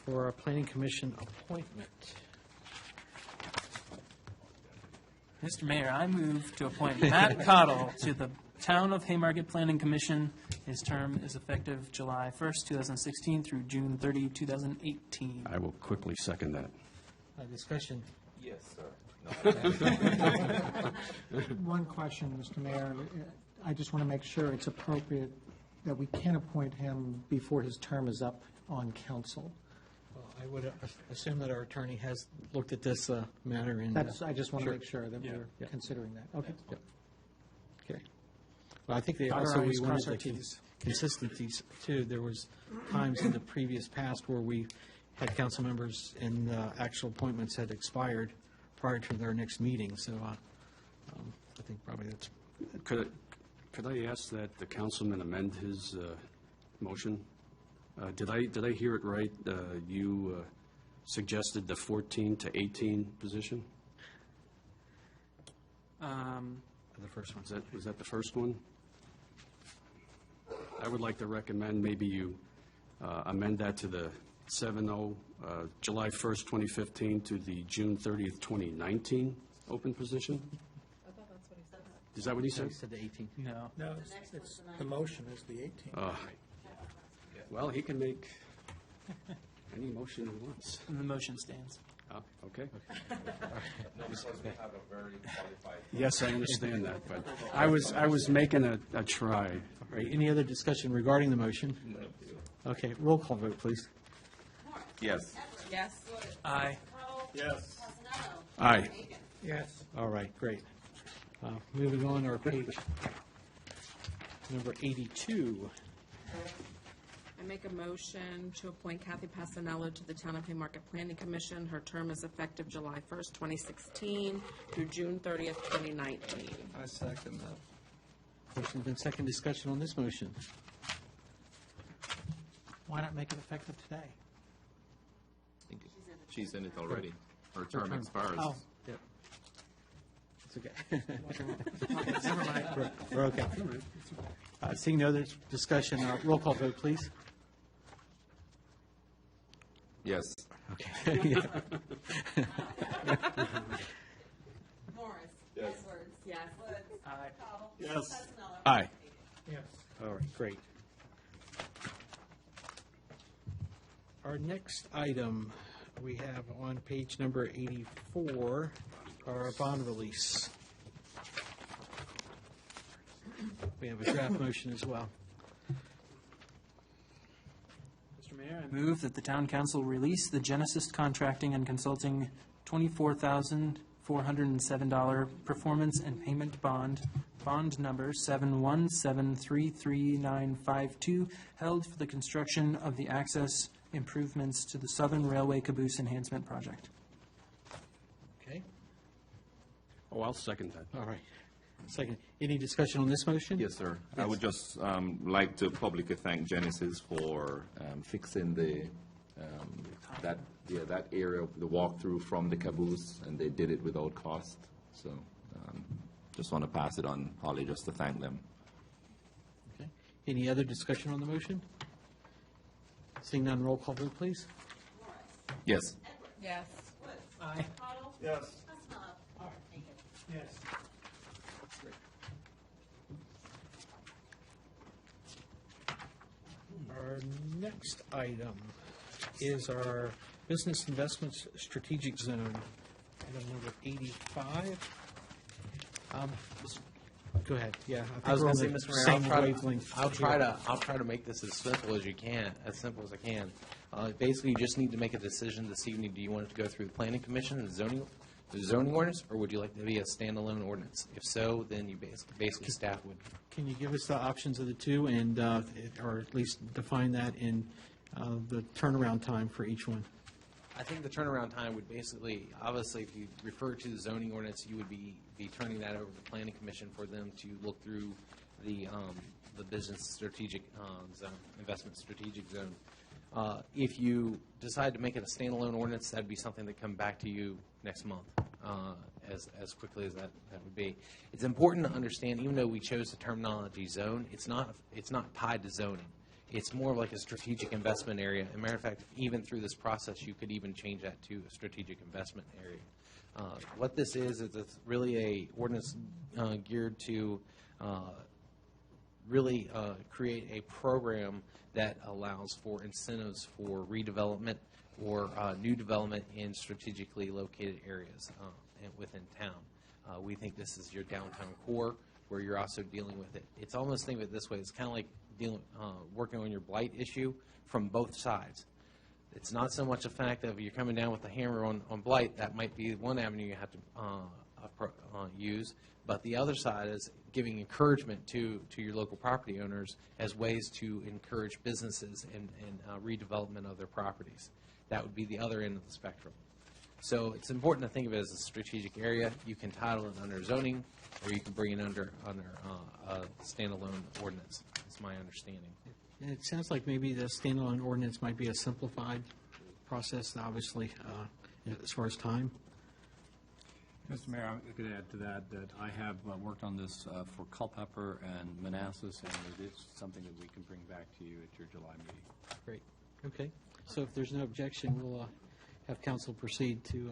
for our Planning Commission appointment. Mr. Mayor, I move to appoint Matt Cottle to the Town of Haymarket Planning Commission. His term is effective July 1st, 2016 through June 30, 2018. I will quickly second that. Discussion. Yes, sir. One question, Mr. Mayor. I just want to make sure it's appropriate that we can appoint him before his term is up on council. Well, I would assume that our attorney has looked at this matter in. I just want to Sure. make sure that we're Yeah. considering that. Okay. Yep. Okay. Well, I think they Dot our also, we i's, wanted cross our the t's. consistencies too. There was times in the previous past where we had council members and actual appointments had expired prior to their next meeting, so I think probably that's. Could I ask that the councilman amend his motion? Did I hear it right? You suggested the 14 to 18 position? The first one. Was that the first one? I would like to recommend maybe you amend that to the 7-0, July 1st, 2015 to the June 30th, 2019 open position? Is that what he said? He said the 18. No. No, it's, the motion is the 18th. Well, he can make any motion he wants. And the motion stands. Okay. No, because we have a very qualified. Yes, I understand that, but I was making a try. All right, any other discussion regarding the motion? Okay, roll call vote, please. Yes. Yes. Aye. Yes. Aye. Yes. All right, great. Moving on, our page number 82. I make a motion to appoint Kathy Passanello to the Town of Haymarket Planning Commission. Her term is effective July 1st, 2016 through June 30th, 2019. I second that. Motion's been second. Discussion on this motion. Why not make it effective today? She's in it already. Her term expires. Oh, yeah. It's okay. Never mind. We're okay. Seeing no other discussion, roll call vote, please. Yes. Okay. Morris. Yes. Edwards. Yes. Aye. Yes. Aye. Yes. All right, great. Our next item we have on page number 84, our bond release. We have a draft motion as well. Mr. Mayor, I move that the town council release the Genesis Contracting and Consulting $24,407 performance and payment bond, bond number 717333952, held for the construction of the access improvements to the Southern Railway Caboose Enhancement Project. Okay, Oh, I'll second that. all right. Second, any discussion on this motion? Yes, sir. I would just like to publicly thank Genesis for fixing that area, the walkthrough from the caboose, and they did it without cost. So just want to pass it on, Holly, just to thank them. Okay. Any other discussion on the motion? Seeing none, roll call vote, please. Yes. Yes. Aye. Yes. Yes. Our next item is our Business Investments Strategic Zone, item number 85. Go ahead, yeah. I was think going we're to say, on the Mr. Mayor, same wavelength I'll here. try to make this as simple as I can. Basically, you just need to make a decision this evening. Do you want it to go through the planning commission and the zoning ordinance, or would you like it to be a standalone ordinance? If so, then you basically staff would. Can you give us the options of the two and, or at least define that in the turnaround time for each one? I think the turnaround time would basically, obviously, if you refer to the zoning ordinance, you would be turning that over to the planning commission for them to look through the business strategic zone, investment strategic zone. If you decide to make it a standalone ordinance, that'd be something that come back to you next month, as quickly as that would be. It's important to understand, even though we chose the terminology zone, it's not tied to zoning. It's more like a strategic investment area. As a matter of fact, even through this process, you could even change that to a strategic investment area. What this is it's really a ordinance geared to really create a program that allows for incentives for redevelopment or new development in strategically located areas within town. We think this is your downtown core where you're also dealing with it. It's almost, think of it this way, it's kind of like working on your blight issue from both sides. It's not so much a fact of you're coming down with a hammer on blight. That might be one avenue you have to use, but the other side is giving encouragement to your local property owners as ways to encourage businesses and redevelopment of their properties. That would be the other end of the spectrum. So it's important to think of it as a strategic area. You can title it under zoning, or you can bring it under a standalone ordinance. That's my understanding. And it sounds like maybe the standalone ordinance might be a simplified process, obviously, as far as time. Mr. Mayor, I could add to that I have worked on this for Culpeper and Manassas, and it is something that we can bring back to you at your July meeting. Great. Okay. So if there's no objection, we'll have council proceed to.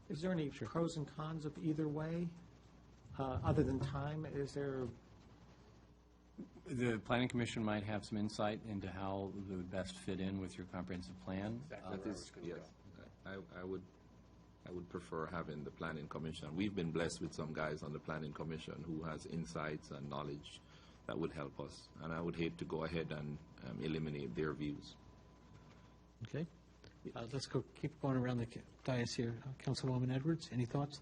Is there any pros and cons of either way, other than time? Is there? The Planning Commission might have some insight into how it would best fit in with your comprehensive plan. Yes, I would prefer having the Planning Commission. We've been blessed with some guys on the Planning Commission who has insights and knowledge that would help us, and I would hate to go ahead and eliminate their views. Okay. Let's keep going around the dais here. Councilwoman Edwards, any thoughts?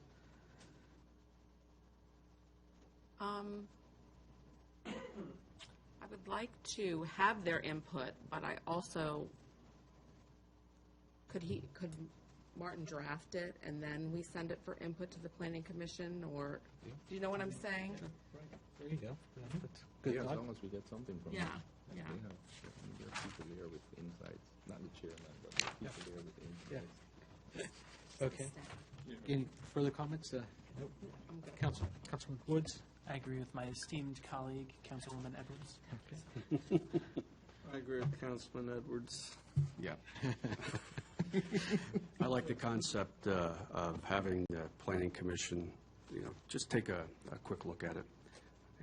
I would like to have their input, but I also, could Martin draft it and then we send it for input to the Planning Commission, or, do you know what I'm saying? There you go. Good as long as we get something from them. Yeah. There are people there with insights, not the chairman, but there are people there with insights. Okay. Any further comments? Nope. Councilman Woods? I agree with my esteemed colleague, Councilwoman Edwards. Okay. I agree with Councilman Edwards. Yeah. I like the concept of having the Planning Commission, just take a quick look at it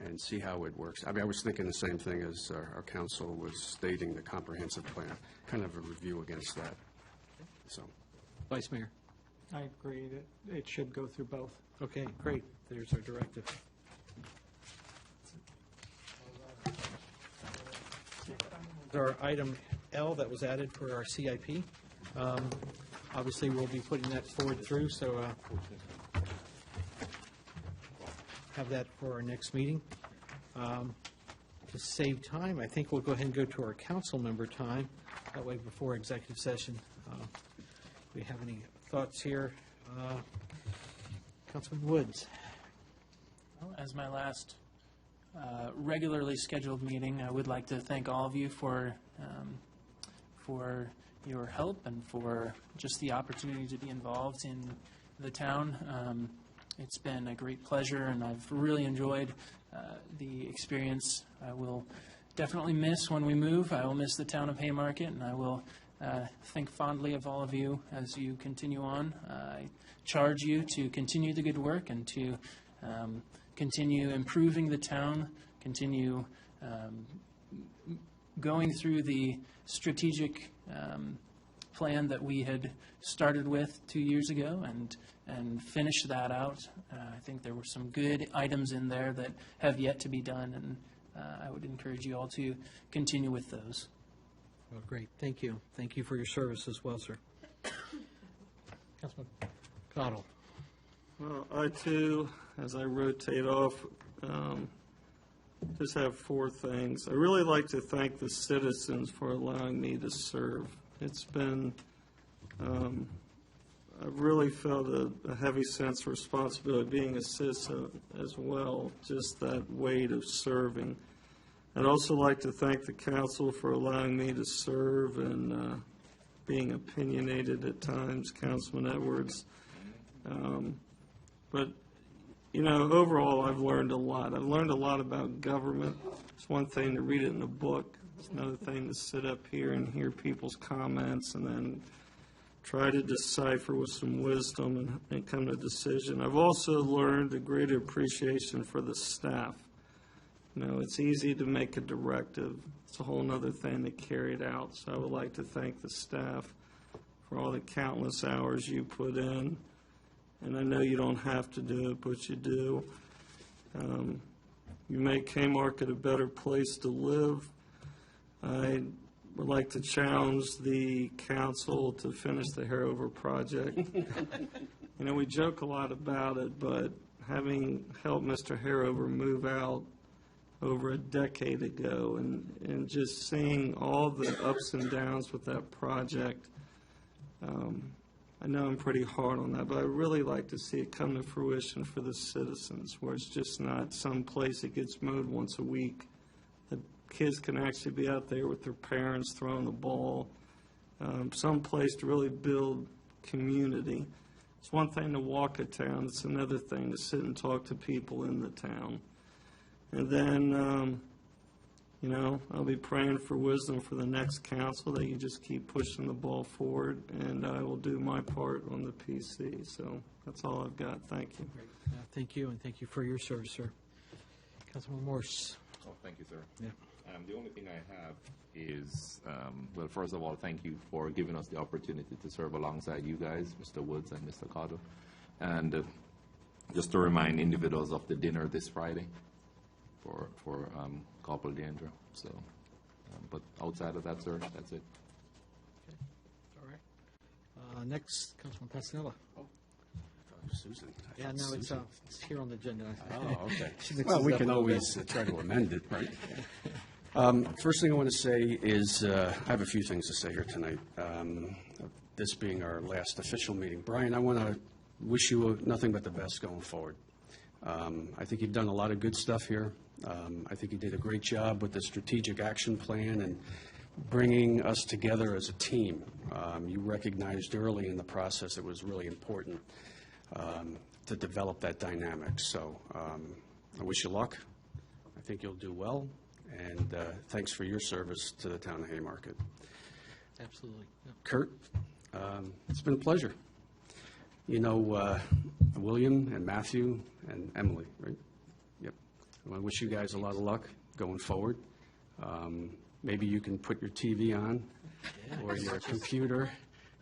and see how it works. I mean, I was thinking the same thing as our council was stating, the comprehensive plan, kind of a review against that. So, Vice Mayor? I agree that it should go through both. Okay, great. There's our directive. Our item L that was added for our CIP. Obviously, we'll be putting that forward through, so have that for our next meeting. To save time, I think we'll go ahead and go to our council member time. That way, before executive session, if we have any thoughts here. Councilman Woods. Well, as my last regularly scheduled meeting, I would like to thank all of you for your help and for just the opportunity to be involved in the town. It's been a great pleasure, and I've really enjoyed the experience. I will definitely miss when we move. I will miss the town of Haymarket, and I will think fondly of all of you as you continue on. I charge you to continue the good work and to continue improving the town, continue going through the strategic plan that we had started with 2 years ago and finish that out. I think there were some good items in there that have yet to be done, and I would encourage you all to continue with those. Well, great. Thank you. Thank you for your service as well, sir. Councilman Cottle. Well, I too, as I rotate off, just have four things. I really like to thank the citizens for allowing me to serve. It's been I've really felt a heavy sense of responsibility being a citizen as well, just that weight of serving. I'd also like to thank the council for allowing me to serve and being opinionated at times, Councilman Edwards. But, you know, overall, I've learned a lot. I've learned a lot about government. It's one thing to read it in a book. It's another thing to sit up here and hear people's comments and then try to decipher with some wisdom and come to a decision. I've also learned a greater appreciation for the staff. You know, it's easy to make a directive. It's a whole other thing to carry it out. So I would like to thank the staff for all the countless hours you put in. And I know you don't have to do it, but you do. You make Haymarket a better place to live. I would like to challenge the council to finish the Harover project. You know, we joke a lot about it, but having helped Mr. Harover move out over a decade ago and just seeing all the ups and downs with that project, I know I'm pretty hard on that, but I'd really like to see it come to fruition for the citizens, where it's just not some place that gets mowed once a week. The kids can actually be out there with their parents throwing the ball, some place to really build community. It's one thing to walk a town, it's another thing to sit and talk to people in the town. And then, you know, I'll be praying for wisdom for the next council, that you just keep pushing the ball forward, and I will do my part on the PC. So that's all I've got. Thank you. Thank you, and thank you for your service, sir. Councilman Morse. Oh, thank you, sir. Yeah. The only thing I have is, well, first of all, thank you for giving us the opportunity to serve alongside you guys, Mr. Woods and Mr. Cotto. And just to remind individuals of the dinner this Friday for Corporal Deandra. So, but outside of that, sir, that's it. Okay. All right. Next, Councilman Passanella. Susan. Yeah, no, it's here on the agenda. Oh, okay. She mixes Well, we it up can a little always bit. try to amend it, right? First thing I want to say is, I have a few things to say here tonight, this being our last official meeting. Brian, I want to wish you nothing but the best going forward. I think you've done a lot of good stuff here. I think you did a great job with the strategic action plan and bringing us together as a team. You recognized early in the process it was really important to develop that dynamic. So I wish you luck. I think you'll do well. And thanks for your service to the town of Haymarket. Absolutely. Yep. Kurt, it's been a pleasure. You know, William and Matthew and Emily, right? Yep. I wish you guys a lot of luck going forward. Maybe you can put your TV on or your computer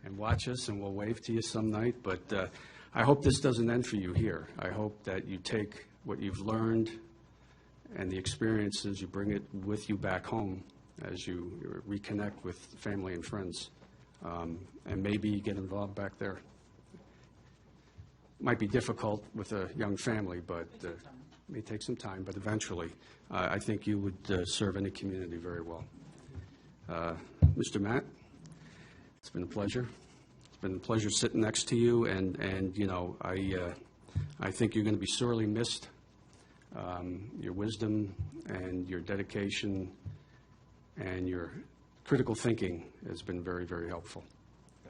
and watch us, and we'll wave to you some night. But I hope this doesn't end for you here. I hope that you take what you've learned and the experiences, you bring it with you back home as you reconnect with family and friends, and maybe get involved back there. Might be difficult with a young family, but may take some time, but eventually I think you would serve any community very well. Mr. Matt, it's been a pleasure. It's been a pleasure sitting next to you, and you know, I think you're going to be sorely missed. Your wisdom and your dedication and your critical thinking has been very, very helpful.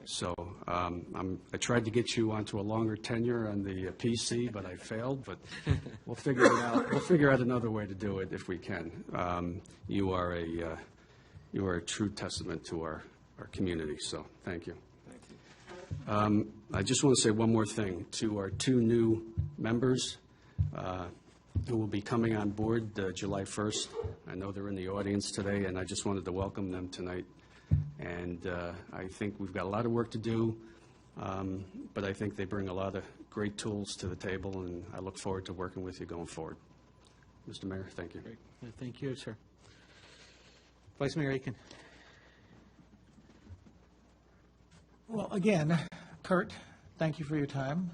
So I tried to get you onto a longer tenure on the PC, but I failed. But we'll figure it out. We'll figure out another way to do it if we can. You are a true testament to our community. So thank you. Thank you. I just want to say one more thing to our two new members who will be coming on board July 1st. I know they're in the audience today, and I just wanted to welcome them tonight. And I think we've got a lot of work to do, but I think they bring a lot of great tools to the table, and I look forward to working with you going forward. Mr. Mayor, thank you. Great. Thank you, sir. Vice Mayor Aiken. Well, again, Kurt, thank you for your time.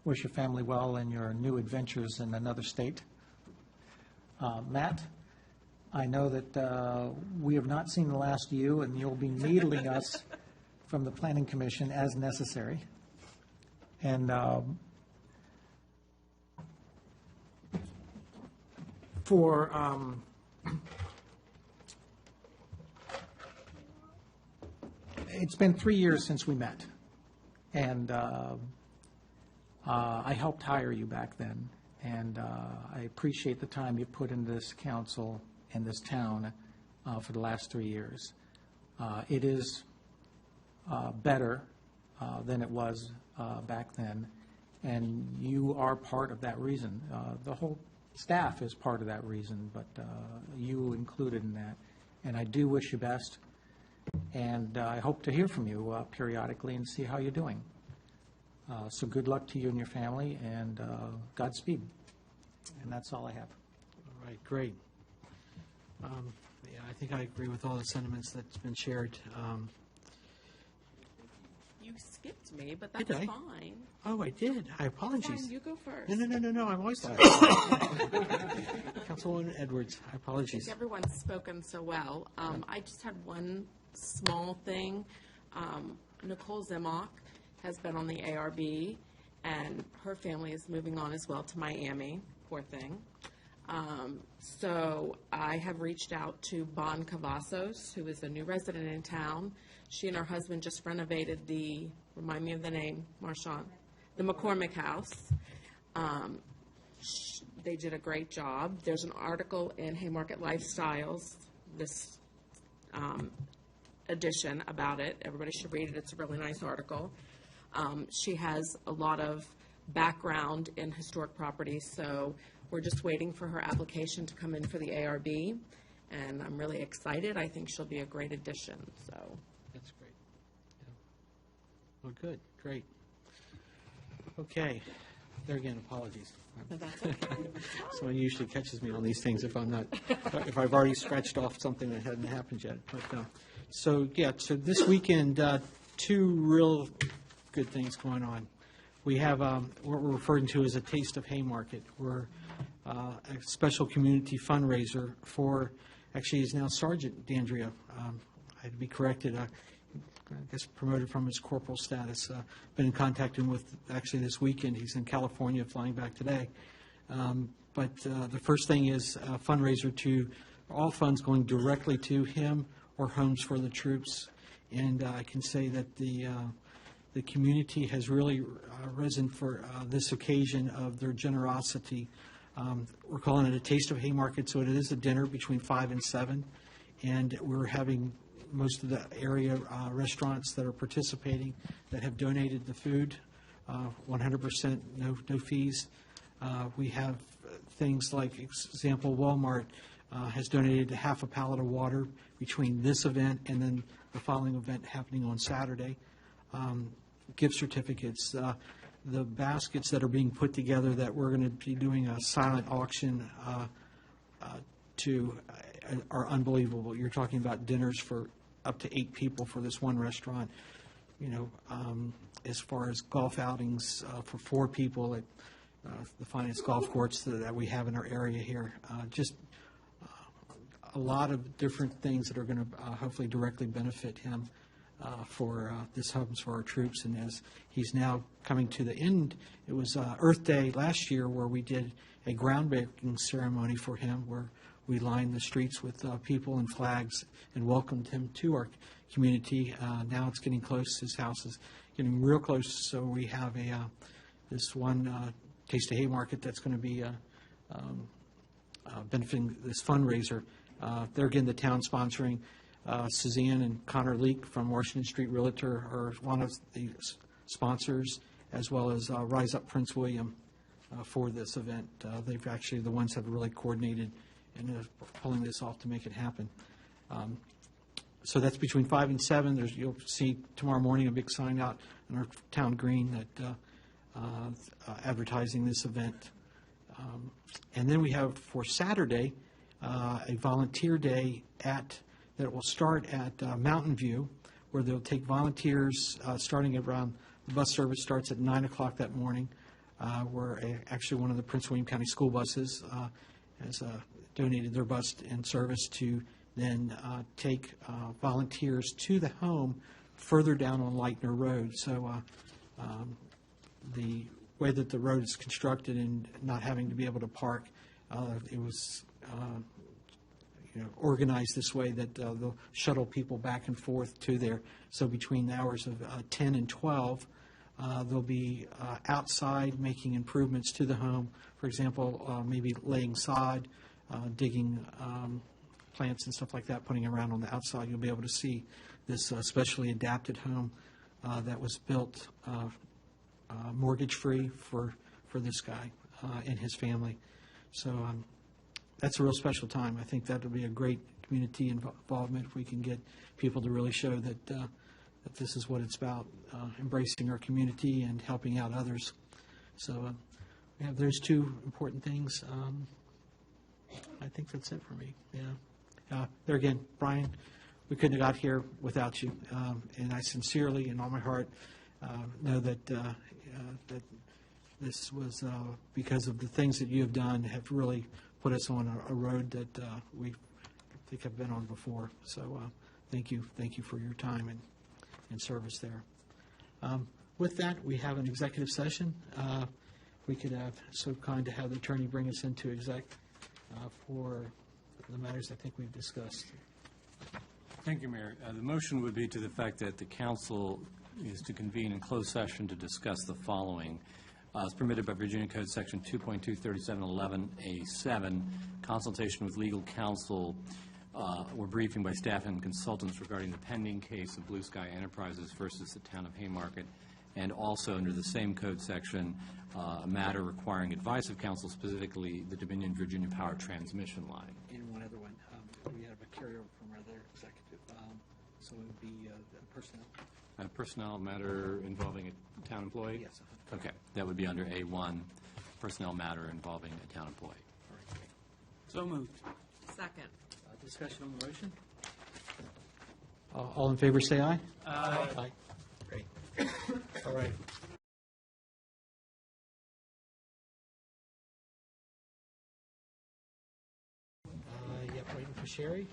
Wish your family well in your new adventures in another state. Matt, I know that we have not seen the last of you, and you'll be needling us from the Planning Commission as necessary. And it's been 3 years since we met, and I helped hire you back then, and I appreciate the time you put into this council and this town for the last 3 years. It is better than it was back then, and you are part of that reason. The whole staff is part of that reason, but you included in that. And I do wish you best, and I hope to hear from you periodically and see how you're doing. So good luck to you and your family, and Godspeed. And that's all I have. All right, great. Yeah, I think I agree with all the sentiments that's been shared. You skipped me, but Did that's I? fine. Oh, I did. I apologize. Fine, you go first. No. I'm always sorry. Councilwoman Edwards, I I apologize. think everyone's spoken so well. I just had one small thing. Nicole Zemock has been on the ARB, and her family is moving on as well to Miami. Poor thing. So I have reached out to Bon Cavazos, who is a new resident in town. She and her husband just renovated remind me of the name, Marshawn, the McCormick House. They did a great job. There's an article in Haymarket Lifestyles, this edition about it. Everybody should read it. It's a really nice article. She has a lot of background in historic properties, so we're just waiting for her application to come in for the ARB, and I'm really excited. I think she'll be a great addition, so. That's great. Yeah. Well, good, great. Okay, there again, apologies. That's okay. Someone usually catches me on these things if I've already scratched off something that hadn't happened yet. But, so this weekend, two real good things going on. We have what we're referring to as a Taste of Haymarket. We're a special community fundraiser for, actually, he's now Sergeant D'Andrea. I had to be corrected. I guess promoted from his corporal status. Been in contact with actually this weekend. He's in California, flying back today. But the first thing is a fundraiser to all funds going directly to him or Homes for the Troops. And I can say that the community has really risen for this occasion of their generosity. We're calling it a Taste of Haymarket, so it is a dinner between 5 and 7. And we're having most of the area restaurants that are participating that have donated the food, 100%, no fees. We have things like, example, Walmart has donated half a pallet of water between this event and then the following event happening on Saturday. Gift certificates, the baskets that are being put together that we're going to be doing a silent auction to are unbelievable. You're talking about dinners for up to 8 people for this one restaurant. As far as golf outings for 4 people at the finest golf courts that we have in our area here. Just a lot of different things that are going to hopefully directly benefit him for this Homes for Our Troops. And as he's now coming to the end, it was Earth Day last year where we did a groundbreaking ceremony for him where we lined the streets with people and flags and welcomed him to our community. Now it's getting close. His house is getting real close. So we have this one Taste of Haymarket that's going to be benefiting this fundraiser. There again, the town sponsoring. Suzanne and Connor Leak from Washington Street Realtor are one of the sponsors, as well as Rise Up Prince William for this event. They've actually the ones that have really coordinated and pulling this off to make it happen. So that's between 5 and 7. You'll see tomorrow morning a big sign out on our town green that advertising this event. And then we have for Saturday a volunteer day that will start at Mountain View, where they'll take volunteers starting around, the bus service starts at 9 o'clock that morning, where actually one of the Prince William County school buses has donated their bus and service to then take volunteers to the home further down on Lightner Road. So the way that the road is constructed and not having to be able to park, it was organized this way that they'll shuttle people back and forth to there. So between the hours of 10 and 12, they'll be outside making improvements to the home. For example, maybe laying sod, digging plants and stuff like that, putting around on the outside. You'll be able to see this specially adapted home that was built mortgage-free for this guy and his family. So that's a real special time. I think that will be a great community involvement if we can get people to really show that this is what it's about, embracing our community and helping out others. So we have those two important things. I think that's it for me. Yeah. There again, Brian, we couldn't have got here without you, and I sincerely, in all my heart, know that that this was because of the things that you have done have really put us on a road that we think have been on before. So thank you for your time and service there. With that, we have an executive session. We could have so kind to have the attorney bring us into exec for the matters I think we've discussed. Thank you, Mayor. The motion would be to the fact that the council is to convene in closed session to discuss the following. As permitted by Virginia Code Section 2.23711A7, consultation with legal counsel or briefing by staff and consultants regarding the pending case of Blue Sky Enterprises versus the town of Haymarket, and also under the same code section, a matter requiring advice of counsel, specifically the Dominion Virginia Power Transmission Line. And one other one. We have a carryover from our other executive. So it would be personnel. A personnel matter involving a town employee? Yes. Okay, that would be under A1, personnel matter involving a town employee. So moved. Second. Discussion on the motion? All in favor, say aye. Aye. Aye. Great. All right. Yep, waiting for Sherry.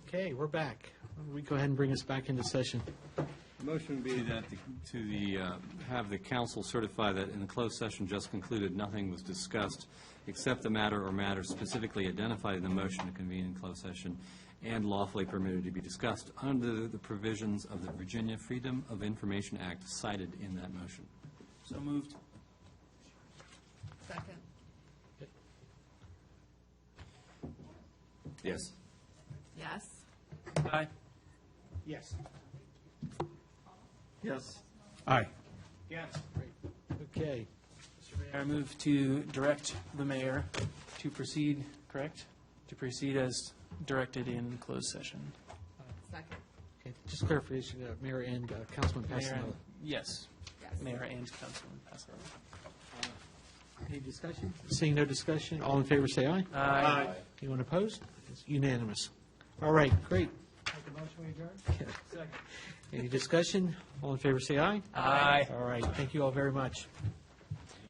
Okay, we're back. We go ahead and bring us back into session. The motion would be that have the council certify that in the closed session just concluded, nothing was discussed except the matter or matters specifically identified in the motion to convene in closed session and lawfully permitted to be discussed under the provisions of the Virginia Freedom of Information Act cited in that motion. So moved. Second. Yes. Yes. Aye. Yes. Yes. Aye. Yes. Great. Okay. Mr. Mayor, I move to direct the mayor to proceed, correct? To proceed as directed in closed session. Second. Okay, just clarification, Mayor and Councilman Mayor Passanelli. and- Yes. Yes. Mayor and Councilman Pascal. Any discussion? Seeing no discussion, all in favor say aye. Aye. Anyone opposed? It's unanimous. All right, great. Make a motion, we adjourn? Second. Any discussion? All in favor say aye. Aye. All right, thank you all very much.